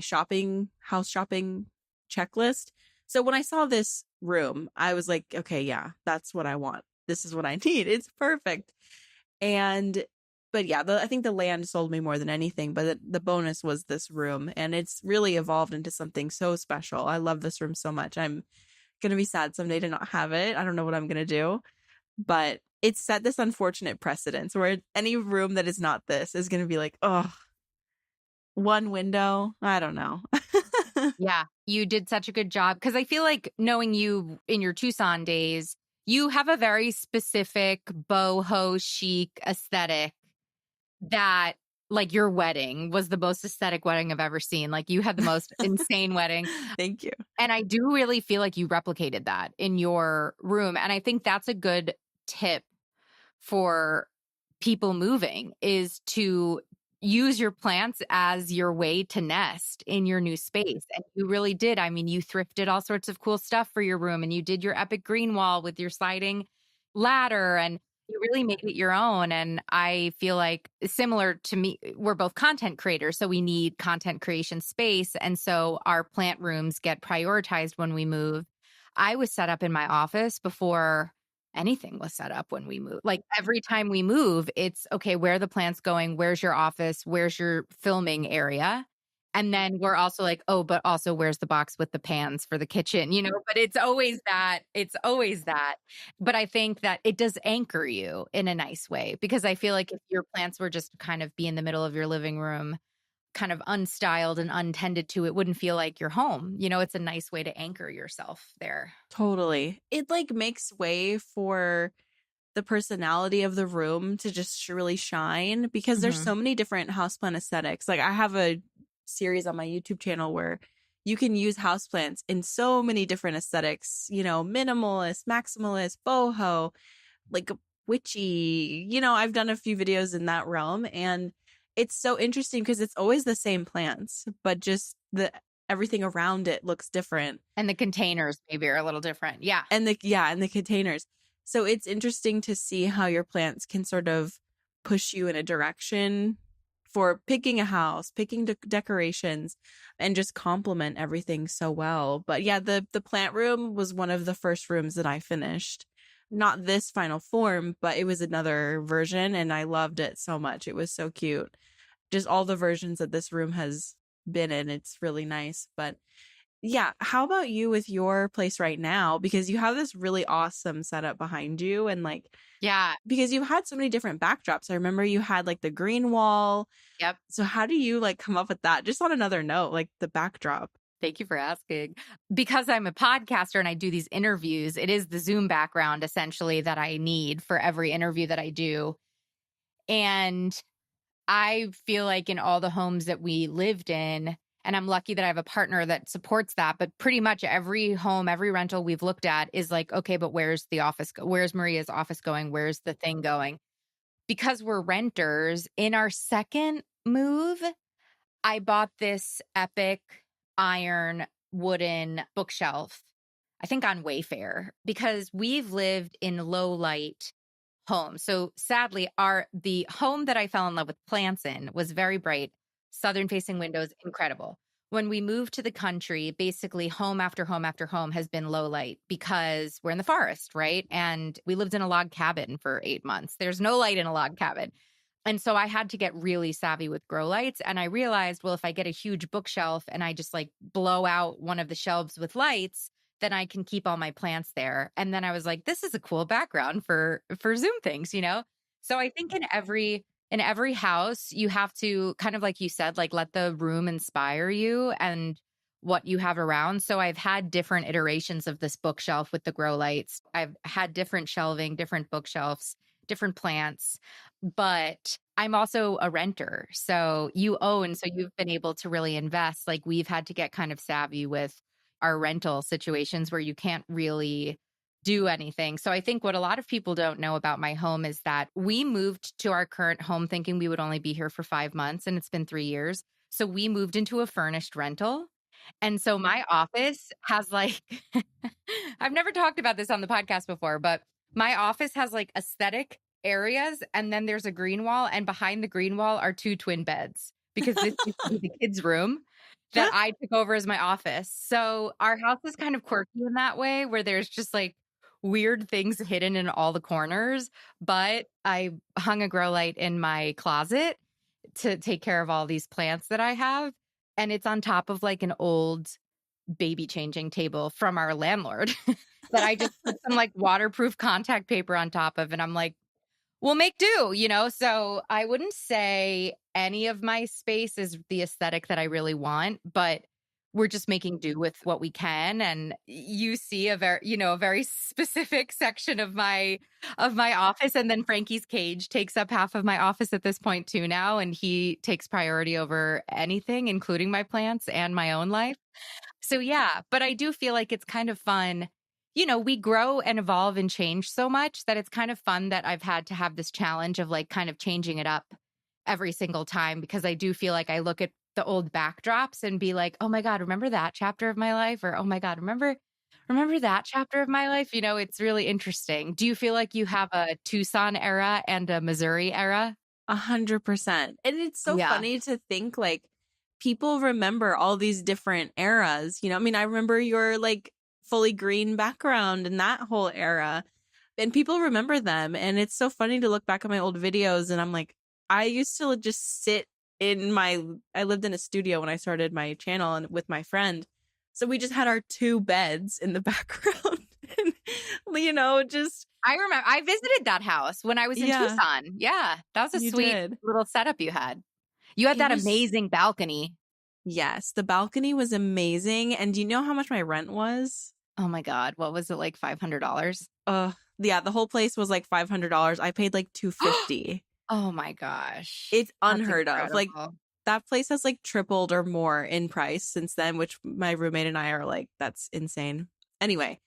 house shopping checklist. So when I saw this room, I was like, okay, yeah, that's what I want. This is what I need. It's perfect. But yeah, I think the land sold me more than anything, but the bonus was this room, and it's really evolved into something so special. I love this room so much. I'm going to be sad someday to not have it. I don't know what I'm going to do, but it's set this unfortunate precedence where any room that is not this is going to be like, oh, one window. I don't know. Yeah, you did such a good job. Because I feel like knowing you in your Tucson days, you have a very specific boho chic aesthetic that, like, your wedding was the most aesthetic wedding I've ever seen. Like, you had the most insane wedding. Thank you. And I do really feel like you replicated that in your room. And I think that's a good tip for people moving, is to use your plants as your way to nest in your new space. And you really did. I mean, you thrifted all sorts of cool stuff for your room, and you did your epic green wall with your sliding ladder, and you really made it your own. And I feel like, similar to me, we're both content creators, so we need content creation space. And so our plant rooms get prioritized when we move. I was set up in my office before anything was set up when we move. Like, every time we move, it's okay, where are the plants going? Where's your office? Where's your filming area? And then we're also like, oh, but also where's the box with the pans for the kitchen? But it's always that. It's always that. But I think that it does anchor you in a nice way, because I feel like if your plants were just kind of be in the middle of your living room, kind of unstyled and untended to, it wouldn't feel like your home. It's a nice way to anchor yourself there. Totally. It like makes way for the personality of the room to just really shine, because there's so many different houseplant aesthetics. Like, I have a series on my YouTube channel where you can use houseplants in so many different aesthetics, minimalist, maximalist, boho, like witchy. I've done a few videos in that realm, and it's so interesting because it's always the same plants, but just everything around it looks different. And the containers maybe are a little different. Yeah. And the containers. So it's interesting to see how your plants can sort of push you in a direction for picking a house, picking decorations, and just complement everything so well. But yeah, the plant room was one of the first rooms that I finished. Not this final form, but it was another version, and I loved it so much. It was so cute. Just all the versions that this room has been in, it's really nice. But yeah, how about you with your place right now? Because you have this really awesome setup behind you, and like, yeah, because you've had so many different backdrops. I remember you had like the green wall. Yep. So how do you like come up with that? Just on another note, like the backdrop. Thank you for asking. Because I'm a podcaster and I do these interviews, it is the Zoom background essentially that I need for every interview that I do. And I feel like in all the homes that we lived in, and I'm lucky that I have a partner that supports that, but pretty much every home, every rental we've looked at is like, okay, but where's the office? Where's Maria's office going? Where's the thing going? Because we're renters, in our second move, I bought this epic iron wooden bookshelf, I think on Wayfair, because we've lived in low light homes. So sadly, the home that I fell in love with plants in was very bright, southern facing windows, incredible. When we moved to the country, basically home after home after home has been low light because we're in the forest, right? And we lived in a log cabin for 8 months. There's no light in a log cabin. And so I had to get really savvy with grow lights. And I realized, well, if I get a huge bookshelf and I just like blow out one of the shelves with lights, then I can keep all my plants there. And then I was like, this is a cool background for Zoom things, So I think in every house, you have to kind of, like you said, like let the room inspire you and what you have around. So I've had different iterations of this bookshelf with the grow lights. I've had different shelving, different bookshelves, different plants, but I'm also a renter. So you own, so you've been able to really invest. Like, we've had to get kind of savvy with our rental situations where you can't really do anything. So I think what a lot of people don't know about my home is that we moved to our current home thinking we would only be here for 5 months, and it's been 3 years. So we moved into a furnished rental. And so my office has like, I've never talked about this on the podcast before, but my office has like aesthetic areas, and then there's a green wall, and behind the green wall are 2 twin beds, because this used to be the kids' room that I took over as my office. So our house is kind of quirky in that way, where there's just like weird things hidden in all the corners. But I hung a grow light in my closet to take care of all these plants that I have. And it's on top of like an old baby changing table from our landlord that I just put some like waterproof contact paper on top of. And I'm like, we'll make do, So I wouldn't say any of my space is the aesthetic that I really want, but we're just making do with what we can. And you see a very specific section of my office. And then Frankie's cage takes up half of my office at this point too now. And he takes priority over anything, including my plants and my own life. So yeah, but I do feel like it's kind of fun. We grow and evolve and change so much that it's kind of fun that I've had to have this challenge of like kind of changing it up every single time, because I do feel like I look at the old backdrops and be like, oh my God, remember that chapter of my life? Or, oh my God, remember that chapter of my life? It's really interesting. Do you feel like you have a Tucson era and a Missouri era? 100%. And it's so Yeah. funny to think like people remember all these different eras. I mean, I remember your like fully green background and that whole era, and people remember them. And it's so funny to look back at my old videos and I'm like, I used to just sit I lived in a studio when I started my channel and with my friend. So we just had our 2 beds in the background. And, just. I remember I visited that house when I was in Tucson. Yeah. That was a You sweet did. little setup you had. You had that amazing balcony. Yes. The balcony was amazing. And do you know how much my rent was? Oh my God. What was it, like $500? Yeah, the whole place was like $500. I paid like $250. Oh my gosh. It's That's unheard of. Like incredible. that place has like tripled or more in price since then, which my roommate and I are like, that's insane. Anyway,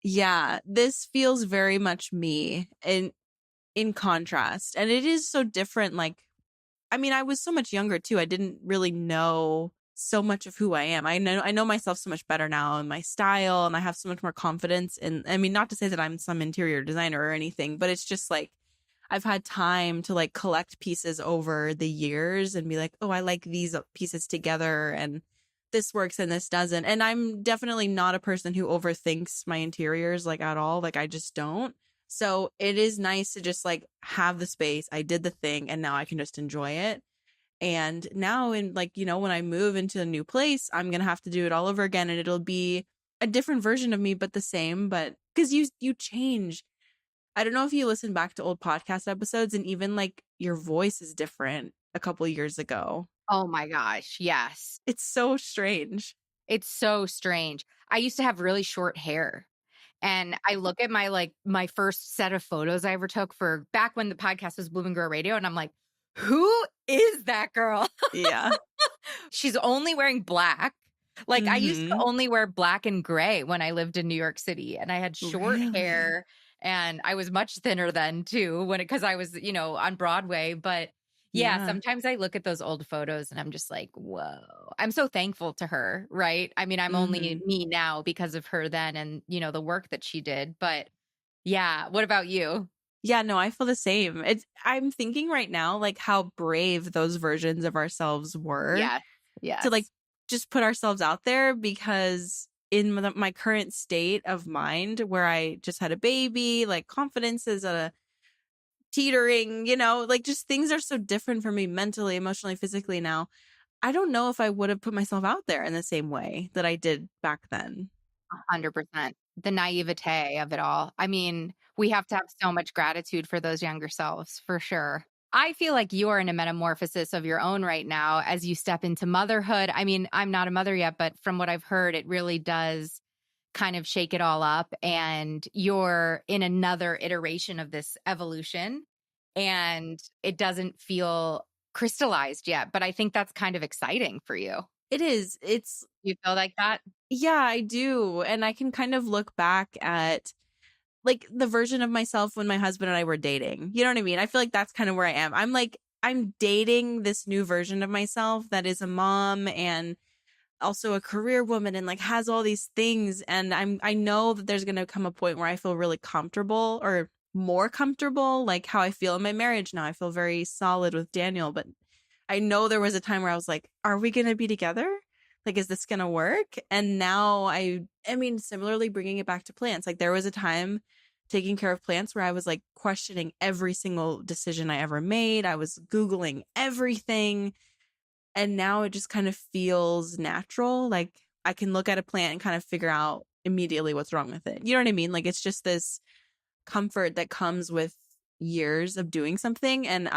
yeah, this feels very much me in contrast. And it is so different. Like, I mean, I was so much younger too. I didn't really know so much of who I am. I know myself so much better now and my style, and I have so much more confidence. And I mean, not to say that I'm some interior designer or anything, but it's just like I've had time to like collect pieces over the years and be like, oh, I like these pieces together and this works and this doesn't. And I'm definitely not a person who overthinks my interiors like at all. Like I just don't. So it is nice to just like have the space. I did the thing and now I can just enjoy it. And now in like, when I move into a new place, I'm going to have to do it all over again. And it'll be a different version of me, but the same. But because you change. I don't know if you listen back to old podcast episodes and even like your voice is different a couple years ago. Oh my gosh. Yes. It's so strange. It's so strange. I used to have really short hair. And I look at my first set of photos I ever took for back when the podcast was Bloom and Grow Radio. And I'm like, who is that girl? Yeah. She's only wearing black. Like I used to only wear black and gray when I lived in New York City, and I had short hair. And I was much thinner then too, because I was, on Broadway. But yeah, sometimes I look at those old photos and I'm just like, whoa, I'm so thankful to her. Right. I mean, I'm only me now because of her then and, the work that she did. But yeah. What about you? Yeah, no, I feel the same. I'm thinking right now, like how brave those versions of ourselves were. Yeah. To like just put ourselves out there, because in my current state of mind where I just had a baby, like confidence is a teetering, like just things are so different for me mentally, emotionally, physically now. I don't know if I would have put myself out there in the same way that I did back then. 100%. The naivete of it all. I mean, we have to have so much gratitude for those younger selves, for sure. I feel like you are in a metamorphosis of your own right now as you step into motherhood. I mean, I'm not a mother yet, but from what I've heard, it really does kind of shake it all up. And you're in another iteration of this evolution, and it doesn't feel crystallized yet. But I think that's kind of exciting for you. It is. You feel like that? Yeah, I do. And I can kind of look back at like the version of myself when my husband and I were dating. You know what I mean? I feel like that's kind of where I am. I'm dating this new version of myself that is a mom and also a career woman and like has all these things. And I know that there's going to come a point where I feel really comfortable, or more comfortable, like how I feel in my marriage now. I feel very solid with Daniel, but I know there was a time where I was like, are we going to be together? Like, is this going to work? And now I mean, similarly bringing it back to plants. Like there was a time taking care of plants where I was like questioning every single decision I ever made. I was Googling everything. And now it just kind of feels natural. Like I can look at a plant and kind of figure out immediately what's wrong with it. You know what I mean? Like it's just this comfort that comes with years of doing something. And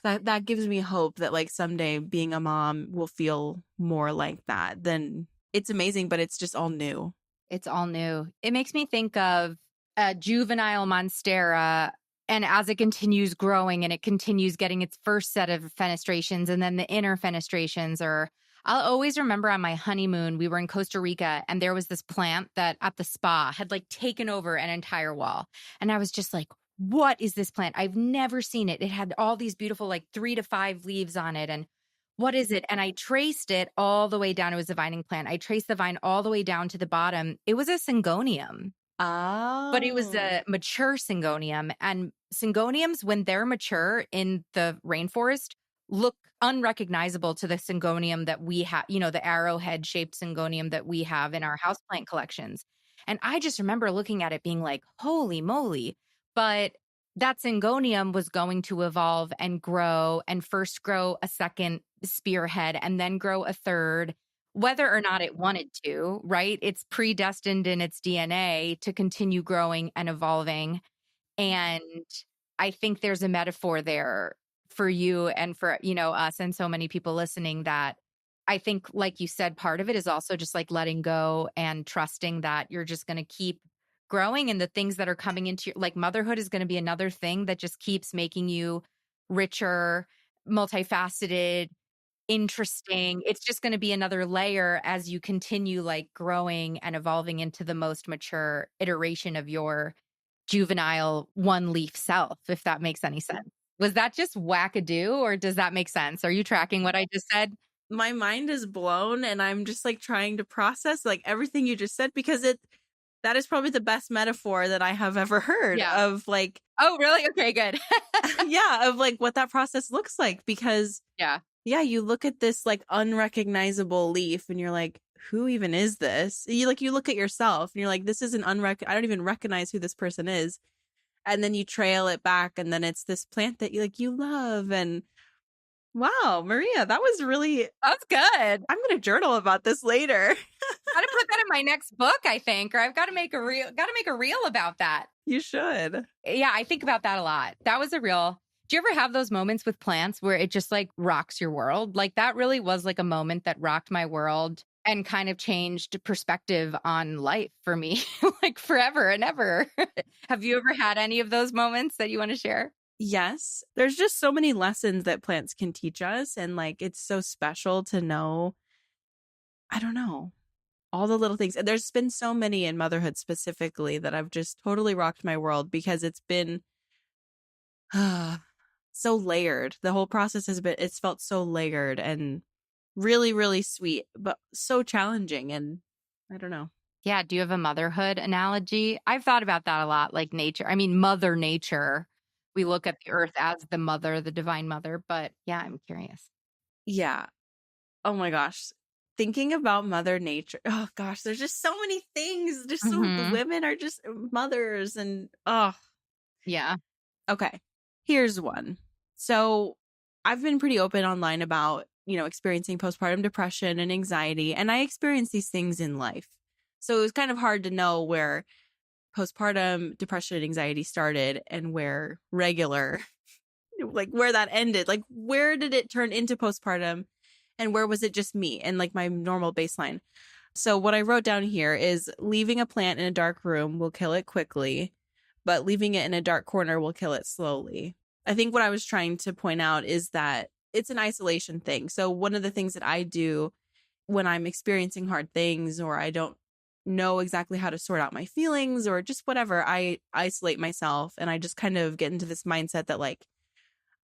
that gives me hope that like someday being a mom will feel more like that. Then it's amazing, but it's just all new. It's all new. It makes me think of a juvenile monstera. And as it continues growing and it continues getting its first set of fenestrations and then the inner fenestrations, or I'll always remember on my honeymoon, we were in Costa Rica and there was this plant that at the spa had like taken over an entire wall. And I was just like, what is this plant? I've never seen it. It had all these beautiful, like 3 to 5 leaves on it. And what is it? And I traced it all the way down. It was a vining plant. I traced the vine all the way down to the bottom. It was a syngonium. But it was a mature syngonium. And syngoniums, when they're mature in the rainforest, look unrecognizable to the syngonium that we have, the arrowhead shaped syngonium that we have in our houseplant collections. And I just remember looking at it being like, holy moly. But that syngonium was going to evolve and grow and first grow a second spearhead and then grow a third, whether or not it wanted to, right? It's predestined in its DNA to continue growing and evolving. And I think there's a metaphor there for you and for, us and so many people listening that I think, like you said, part of it is also just like letting go and trusting that you're just going to keep growing, and the things that are coming into like motherhood is going to be another thing that just keeps making you richer, multifaceted, interesting. It's just going to be another layer as you continue like growing and evolving into the most mature iteration of your juvenile one leaf self, if that makes any sense. Was that just wackadoo or does that make sense? Are you tracking what I just said? My mind is blown and I'm just like trying to process like everything you just said, because that is probably the best metaphor that I have ever heard of like, oh, really? Okay, good. of like what that process looks like, because you look at this like unrecognizable leaf and you're like, who even is this? You look at yourself and you're like, this is I don't even recognize who this person is. And then you trail it back and then it's this plant that you love. And wow, Maria, that's good. I'm going to journal about this later. Got to put that in my next book, I think, or I've got to make a reel about that. You should. Yeah, I think about that a lot. That was a real. Do you ever have those moments with plants where it just like rocks your world? Like that really was like a moment that rocked my world and kind of changed perspective on life for me, like forever and ever. Have you ever had any of those moments that you want to share? Yes. There's just so many lessons that plants can teach us. And like, it's so special to know, I don't know, all the little things. And there's been so many in motherhood specifically that have just totally rocked my world, because it's been so layered. The whole process it's felt so layered and really, really sweet, but so challenging. And I don't know. Yeah. Do you have a motherhood analogy? I've thought about that a lot, like nature. I mean, Mother Nature. We look at the earth as the mother, the divine mother. But yeah, I'm curious. Yeah. Oh my gosh. Thinking about Mother Nature. Oh gosh, there's just so many things. Just so women are just mothers and yeah. Okay. Here's one. So I've been pretty open online about, experiencing postpartum depression and anxiety, and I experienced these things in life. So it was kind of hard to know where postpartum depression and anxiety started and where regular, like where that ended. Like where did it turn into postpartum and where was it just me and like my normal baseline? So what I wrote down here is leaving a plant in a dark room will kill it quickly, but leaving it in a dark corner will kill it slowly. I think what I was trying to point out is that it's an isolation thing. So one of the things that I do when I'm experiencing hard things, or I don't know exactly how to sort out my feelings or just whatever, I isolate myself and I just kind of get into this mindset that like,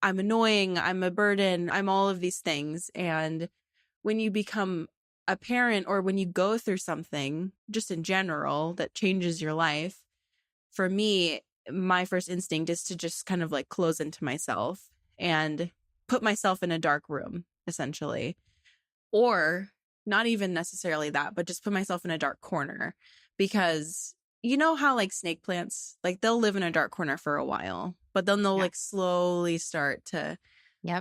I'm annoying, I'm a burden, I'm all of these things. And when you become a parent or when you go through something just in general that changes your life, for me, my first instinct is to just kind of like close into myself and put myself in a dark room, essentially. Or not even necessarily that, but just put myself in a dark corner, because you know how like snake plants, like they'll live in a dark corner for a while, but then they'll like slowly start to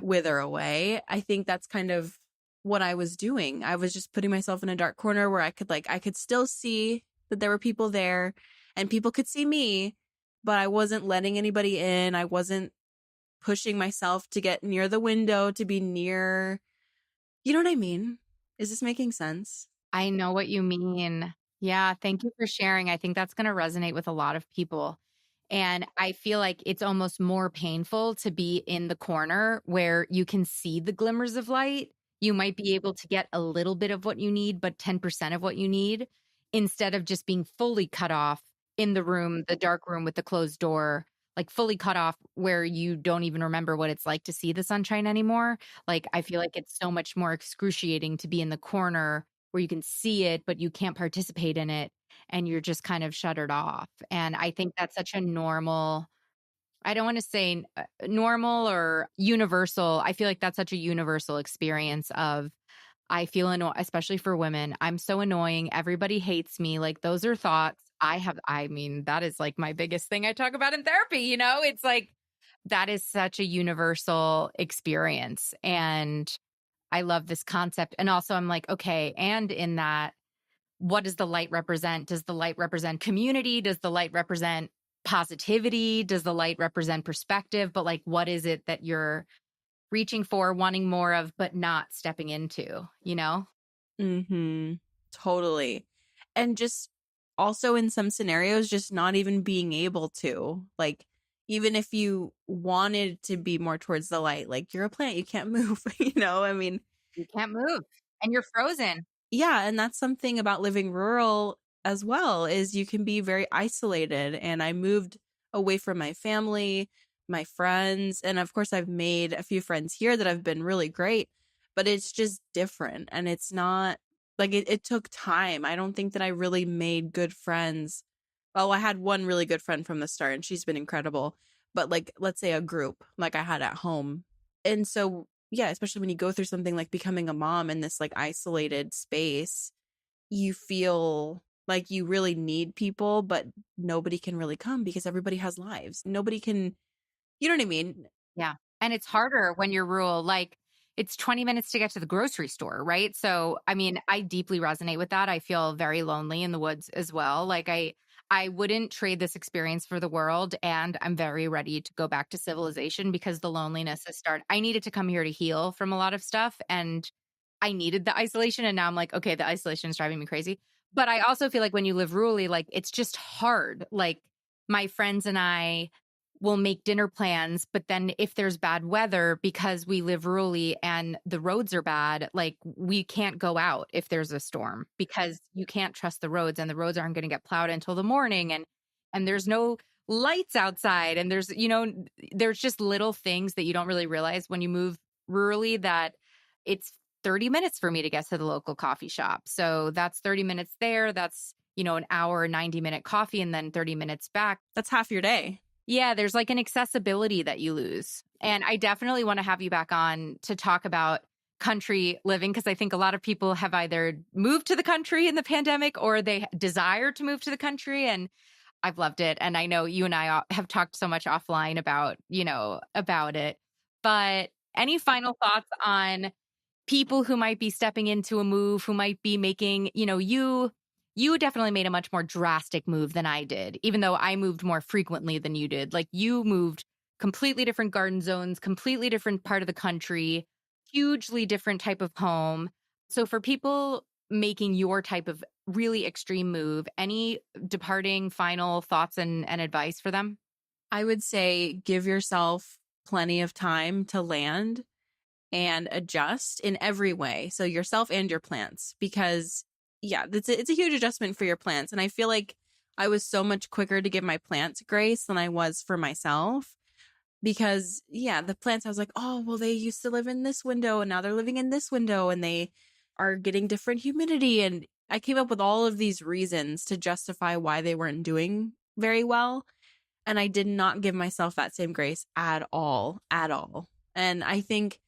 wither away. I think that's kind of what I was doing. I was just putting myself in a dark corner where I could still see that there were people there and people could see me, but I wasn't letting anybody in. I wasn't pushing myself to get near the window, to be near, you know what I mean? Is this making sense? I know what you mean. Yeah, thank you for sharing. I think that's going to resonate with a lot of people. And I feel like it's almost more painful to be in the corner where you can see the glimmers of light. You might be able to get a little bit of what you need, but 10% of what you need, instead of just being fully cut off in the room, the dark room with the closed door, like fully cut off where you don't even remember what it's like to see the sunshine anymore. Like, I feel like it's so much more excruciating to be in the corner where you can see it, but you can't participate in it and you're just kind of shuttered off. And I think that's such a normal, I don't want to say normal or universal. I feel like that's such a universal experience of, I feel annoyed, especially for women. I'm so annoying. Everybody hates me. Like, those are thoughts I have. I mean, that is like my biggest thing I talk about in therapy. It's like, that is such a universal experience. And I love this concept. And also, I'm like, okay, and in that, what does the light represent? Does the light represent community? Does the light represent positivity? Does the light represent perspective? But like, what is it that you're reaching for, wanting more of, but not stepping into, Mm-hmm. Totally. And just also in some scenarios, just not even being able to, like, even if you wanted to be more towards the light, like you're a plant, you can't move, I mean, You can't move and you're frozen. yeah. And that's something about living rural as well, is you can be very isolated. And I moved away from my family, my friends, and of course I've made a few friends here that have been really great, but it's just different. And it's not like it took time. I don't think that I really made good friends. Well, I had one really good friend from the start and she's been incredible. But like, let's say a group like I had at home. And so, yeah, especially when you go through something like becoming a mom in this like isolated space, you feel like you really need people, but nobody can really come because everybody has lives. Nobody can, you know what I mean? Yeah. And it's harder when you're rural. Like, it's 20 minutes to get to the grocery store, right? So, I mean, I deeply resonate with that. I feel very lonely in the woods as well. Like, I wouldn't trade this experience for the world. And I'm very ready to go back to civilization because the loneliness has started. I needed to come here to heal from a lot of stuff. And I needed the isolation. And now I'm like, okay, the isolation is driving me crazy. But I also feel like when you live rurally, like, it's just hard. Like, my friends and I will make dinner plans, but then if there's bad weather, because we live rurally and the roads are bad, like, we can't go out if there's a storm because you can't trust the roads and the roads aren't going to get plowed until the morning, and there's no lights outside, and there's just little things that you don't really realize when you move rurally, that it's 30 minutes for me to get to the local coffee shop. So that's 30 minutes there. That's, an hour, 90-minute coffee, and then 30 minutes back. That's half your day. Yeah, there's like an accessibility that you lose. And I definitely want to have you back on to talk about country living, because I think a lot of people have either moved to the country in the pandemic or they desire to move to the country. And I've loved it. And I know you and I have talked so much offline about it. But any final thoughts on people who might be stepping into a move, who might be making, you definitely made a much more drastic move than I did, even though I moved more frequently than you did. Like, you moved completely different garden zones, completely different part of the country, hugely different type of home. So for people making your type of really extreme move, any departing final thoughts and advice for them? I would say give yourself plenty of time to land and adjust in every way. So yourself and your plants, because yeah, it's a huge adjustment for your plants. And I feel like I was so much quicker to give my plants grace than I was for myself, because yeah, the plants, I was like, oh, well, they used to live in this window and now they're living in this window and they are getting different humidity. And I came up with all of these reasons to justify why they weren't doing very well. And I did not give myself that same grace at all, at all. And I think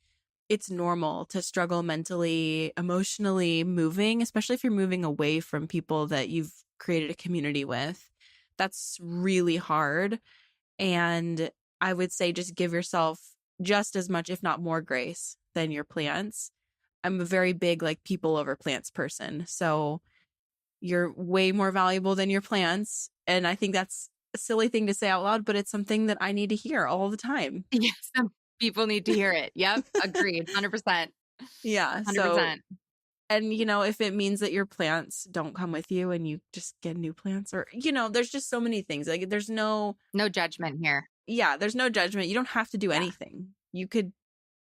it's normal to struggle mentally, emotionally moving, especially if you're moving away from people that you've created a community with. That's really hard. And I would say just give yourself just as much, if not more, grace than your plants. I'm a very big like people over plants person. So you're way more valuable than your plants. And I think that's a silly thing to say out loud, but it's something that I need to hear all the time. Yes, some people need to hear it. Yep, agreed, 100%. Yeah. So, 100%. and if it means that your plants don't come with you and you just get new plants, or, there's just so many things. Like there's no judgment here. Yeah, there's no judgment. You don't have to do Yeah. anything. You could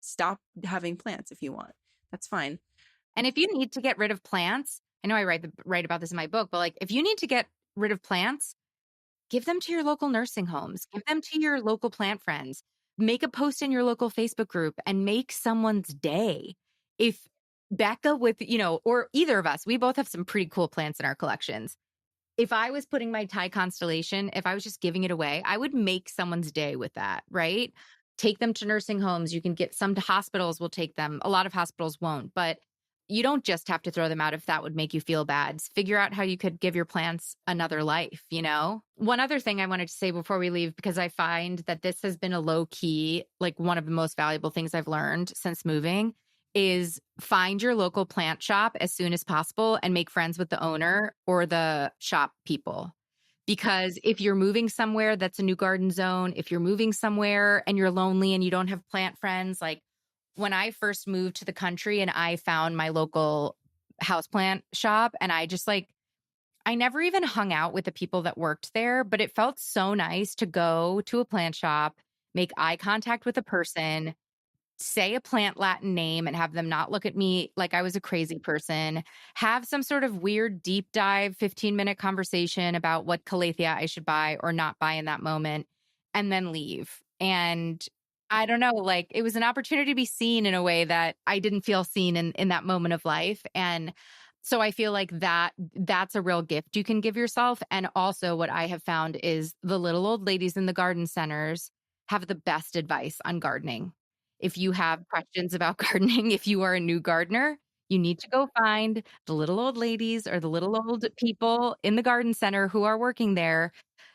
stop having plants if you want. That's fine. And if you need to get rid of plants, I know I write about this in my book, but like if you need to get rid of plants, give them to your local nursing homes, give them to your local plant friends, make a post in your local Facebook group and make someone's day. If Becca or either of us, we both have some pretty cool plants in our collections. If I was putting my Thai constellation, if I was just giving it away, I would make someone's day with that, right? Take them to nursing homes. You can get some to hospitals will take them. A lot of hospitals won't, but you don't just have to throw them out if that would make you feel bad. Figure out how you could give your plants another life, One other thing I wanted to say before we leave, because I find that this has been a low key, like one of the most valuable things I've learned since moving, is find your local plant shop as soon as possible and make friends with the owner or the shop people. Because if you're moving somewhere that's a new garden zone, if you're moving somewhere and you're lonely and you don't have plant friends, like when I first moved to the country and I found my local houseplant shop, and I just I never even hung out with the people that worked there, but it felt so nice to go to a plant shop, make eye contact with a person, say a plant Latin name and have them not look at me like I was a crazy person, have some sort of weird deep dive 15-minute conversation about what calathea I should buy or not buy in that moment, and then leave. And I don't know, it was an opportunity to be seen in a way that I didn't feel seen in that moment of life. And so I feel like that's a real gift you can give yourself. And also what I have found is the little old ladies in the garden centers have the best advice on gardening. If you have questions about gardening, if you are a new gardener, you need to go find the little old ladies or the little old people in the garden center who are working there.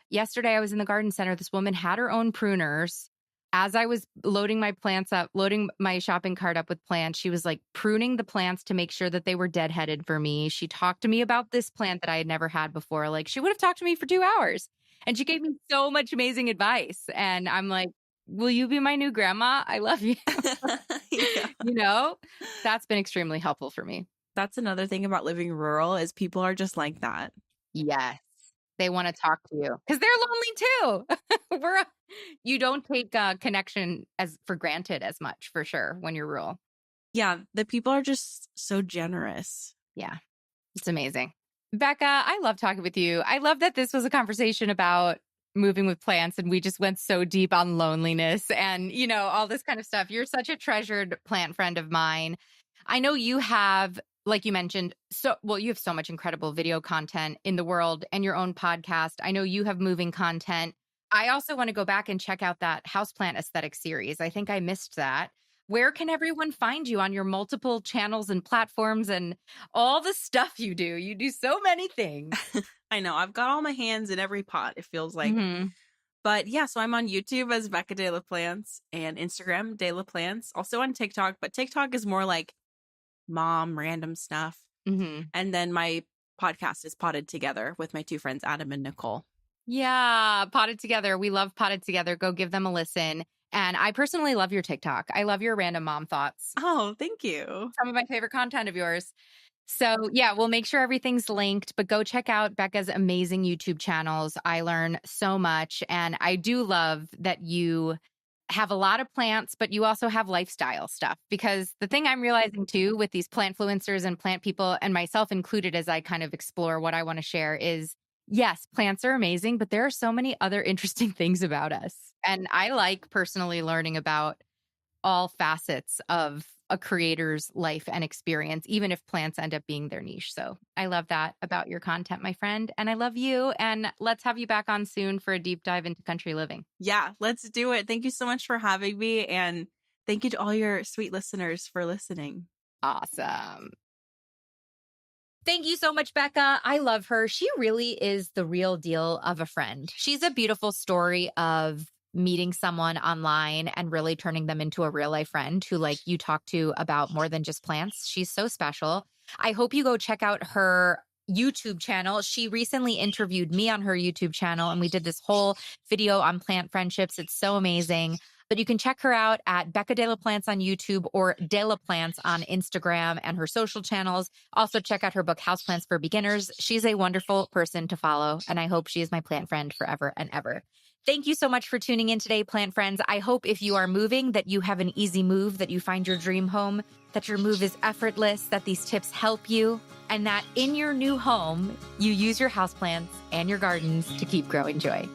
Yesterday, I was in the garden center. This woman had her own pruners. As I was loading my shopping cart up with plants, she was pruning the plants to make sure that they were deadheaded for me. She talked to me about this plant that I had never had before. She would have talked to me for 2 hours. And she gave me so much amazing advice. And I'm like, will you be my new grandma? I love you. Yeah. That's been extremely helpful for me. That's another thing about living rural is people are just like that. Yes. They want to talk to you because they're lonely too. You don't take connection for granted as much, for sure, when you're rural. Yeah. The people are just so generous. Yeah. It's amazing. Becca, I love talking with you. I love that this was a conversation about moving with plants and we just went so deep on loneliness and, all this kind of stuff. You're such a treasured plant friend of mine. I know you have, like you mentioned, you have so much incredible video content in the world and your own podcast. I know you have moving content. I also want to go back and check out that houseplant aesthetic series. I think I missed that. Where can everyone find you on your multiple channels and platforms and all the stuff you do? You do so many things. I know. I've got all my hands in every pot, it feels like. Mm-hmm. But yeah, so I'm on YouTube as Becca De La Plants and Instagram, De La Plants. Also on TikTok, but TikTok is more like mom random stuff. Mm-hmm. And then my podcast is Potted Together with my 2 friends, Adam and Nicole. Yeah, Potted Together. We love Potted Together. Go give them a listen. And I personally love your TikTok. I love your random mom thoughts. Oh, thank you. Some of my favorite content of yours. So yeah, we'll make sure everything's linked, but go check out Becca's amazing YouTube channels. I learn so much. And I do love that you have a lot of plants, but you also have lifestyle stuff, because the thing I'm realizing too with these plant influencers and plant people, and myself included as I kind of explore what I want to share, is yes, plants are amazing, but there are so many other interesting things about us. And I like personally learning about all facets of a creator's life and experience, even if plants end up being their niche. So I love that about your content, my friend. And I love you. And let's have you back on soon for a deep dive into country living. Yeah, let's do it. Thank you so much for having me. And thank you to all your sweet listeners for listening. Awesome. Thank you so much, Becca. I love her. She really is the real deal of a friend. She's a beautiful story of meeting someone online and really turning them into a real life friend who you talk to about more than just plants. She's so special. I hope you go check out her YouTube channel. She recently interviewed me on her YouTube channel, and we did this whole video on plant friendships. It's so amazing. But you can check her out at Becca De La Plants on YouTube or De La Plants on Instagram and her social channels. Also, check out her book, Houseplants for Beginners. She's a wonderful person to follow, and I hope she is my plant friend forever and ever. Thank you so much for tuning in today, plant friends. I hope if you are moving that you have an easy move, that you find your dream home, that your move is effortless, that these tips help you, and that in your new home, you use your houseplants and your gardens to keep growing joy.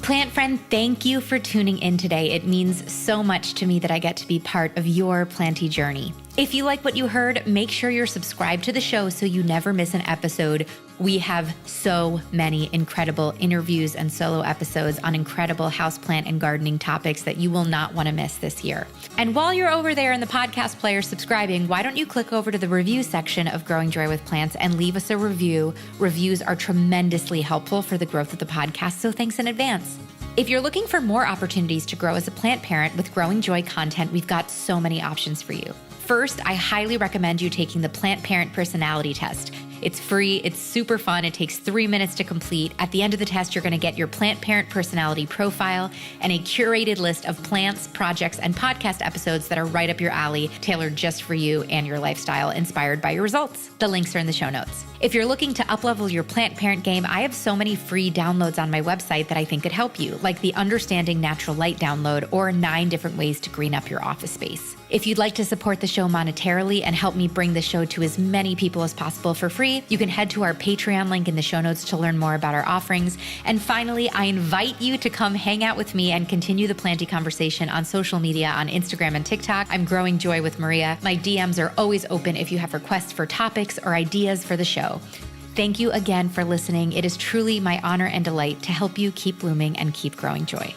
Plant friend, thank you for tuning in today. It means so much to me that I get to be part of your planty journey. If you like what you heard, make sure you're subscribed to the show so you never miss an episode. We have so many incredible interviews and solo episodes on incredible houseplant and gardening topics that you will not want to miss this year. And while you're over there in the podcast player subscribing, why don't you click over to the review section of Growing Joy with Plants and leave us a review? Reviews are tremendously helpful for the growth of the podcast, so thanks in advance. If you're looking for more opportunities to grow as a plant parent with Growing Joy content, we've got so many options for you. First, I highly recommend you taking the Plant Parent Personality Test. It's free, it's super fun, it takes 3 minutes to complete. At the end of the test, you're gonna get your plant parent personality profile and a curated list of plants, projects, and podcast episodes that are right up your alley, tailored just for you and your lifestyle, inspired by your results. The links are in the show notes. If you're looking to uplevel your plant parent game, I have so many free downloads on my website that I think could help you, like the Understanding Natural Light download or 9 different ways to green up your office space. If you'd like to support the show monetarily and help me bring the show to as many people as possible for free, you can head to our Patreon link in the show notes to learn more about our offerings. And finally, I invite you to come hang out with me and continue the planty conversation on social media on Instagram and TikTok. I'm Growing Joy with Maria. My DMs are always open if you have requests for topics or ideas for the show. Thank you again for listening. It is truly my honor and delight to help you keep blooming and keep growing joy.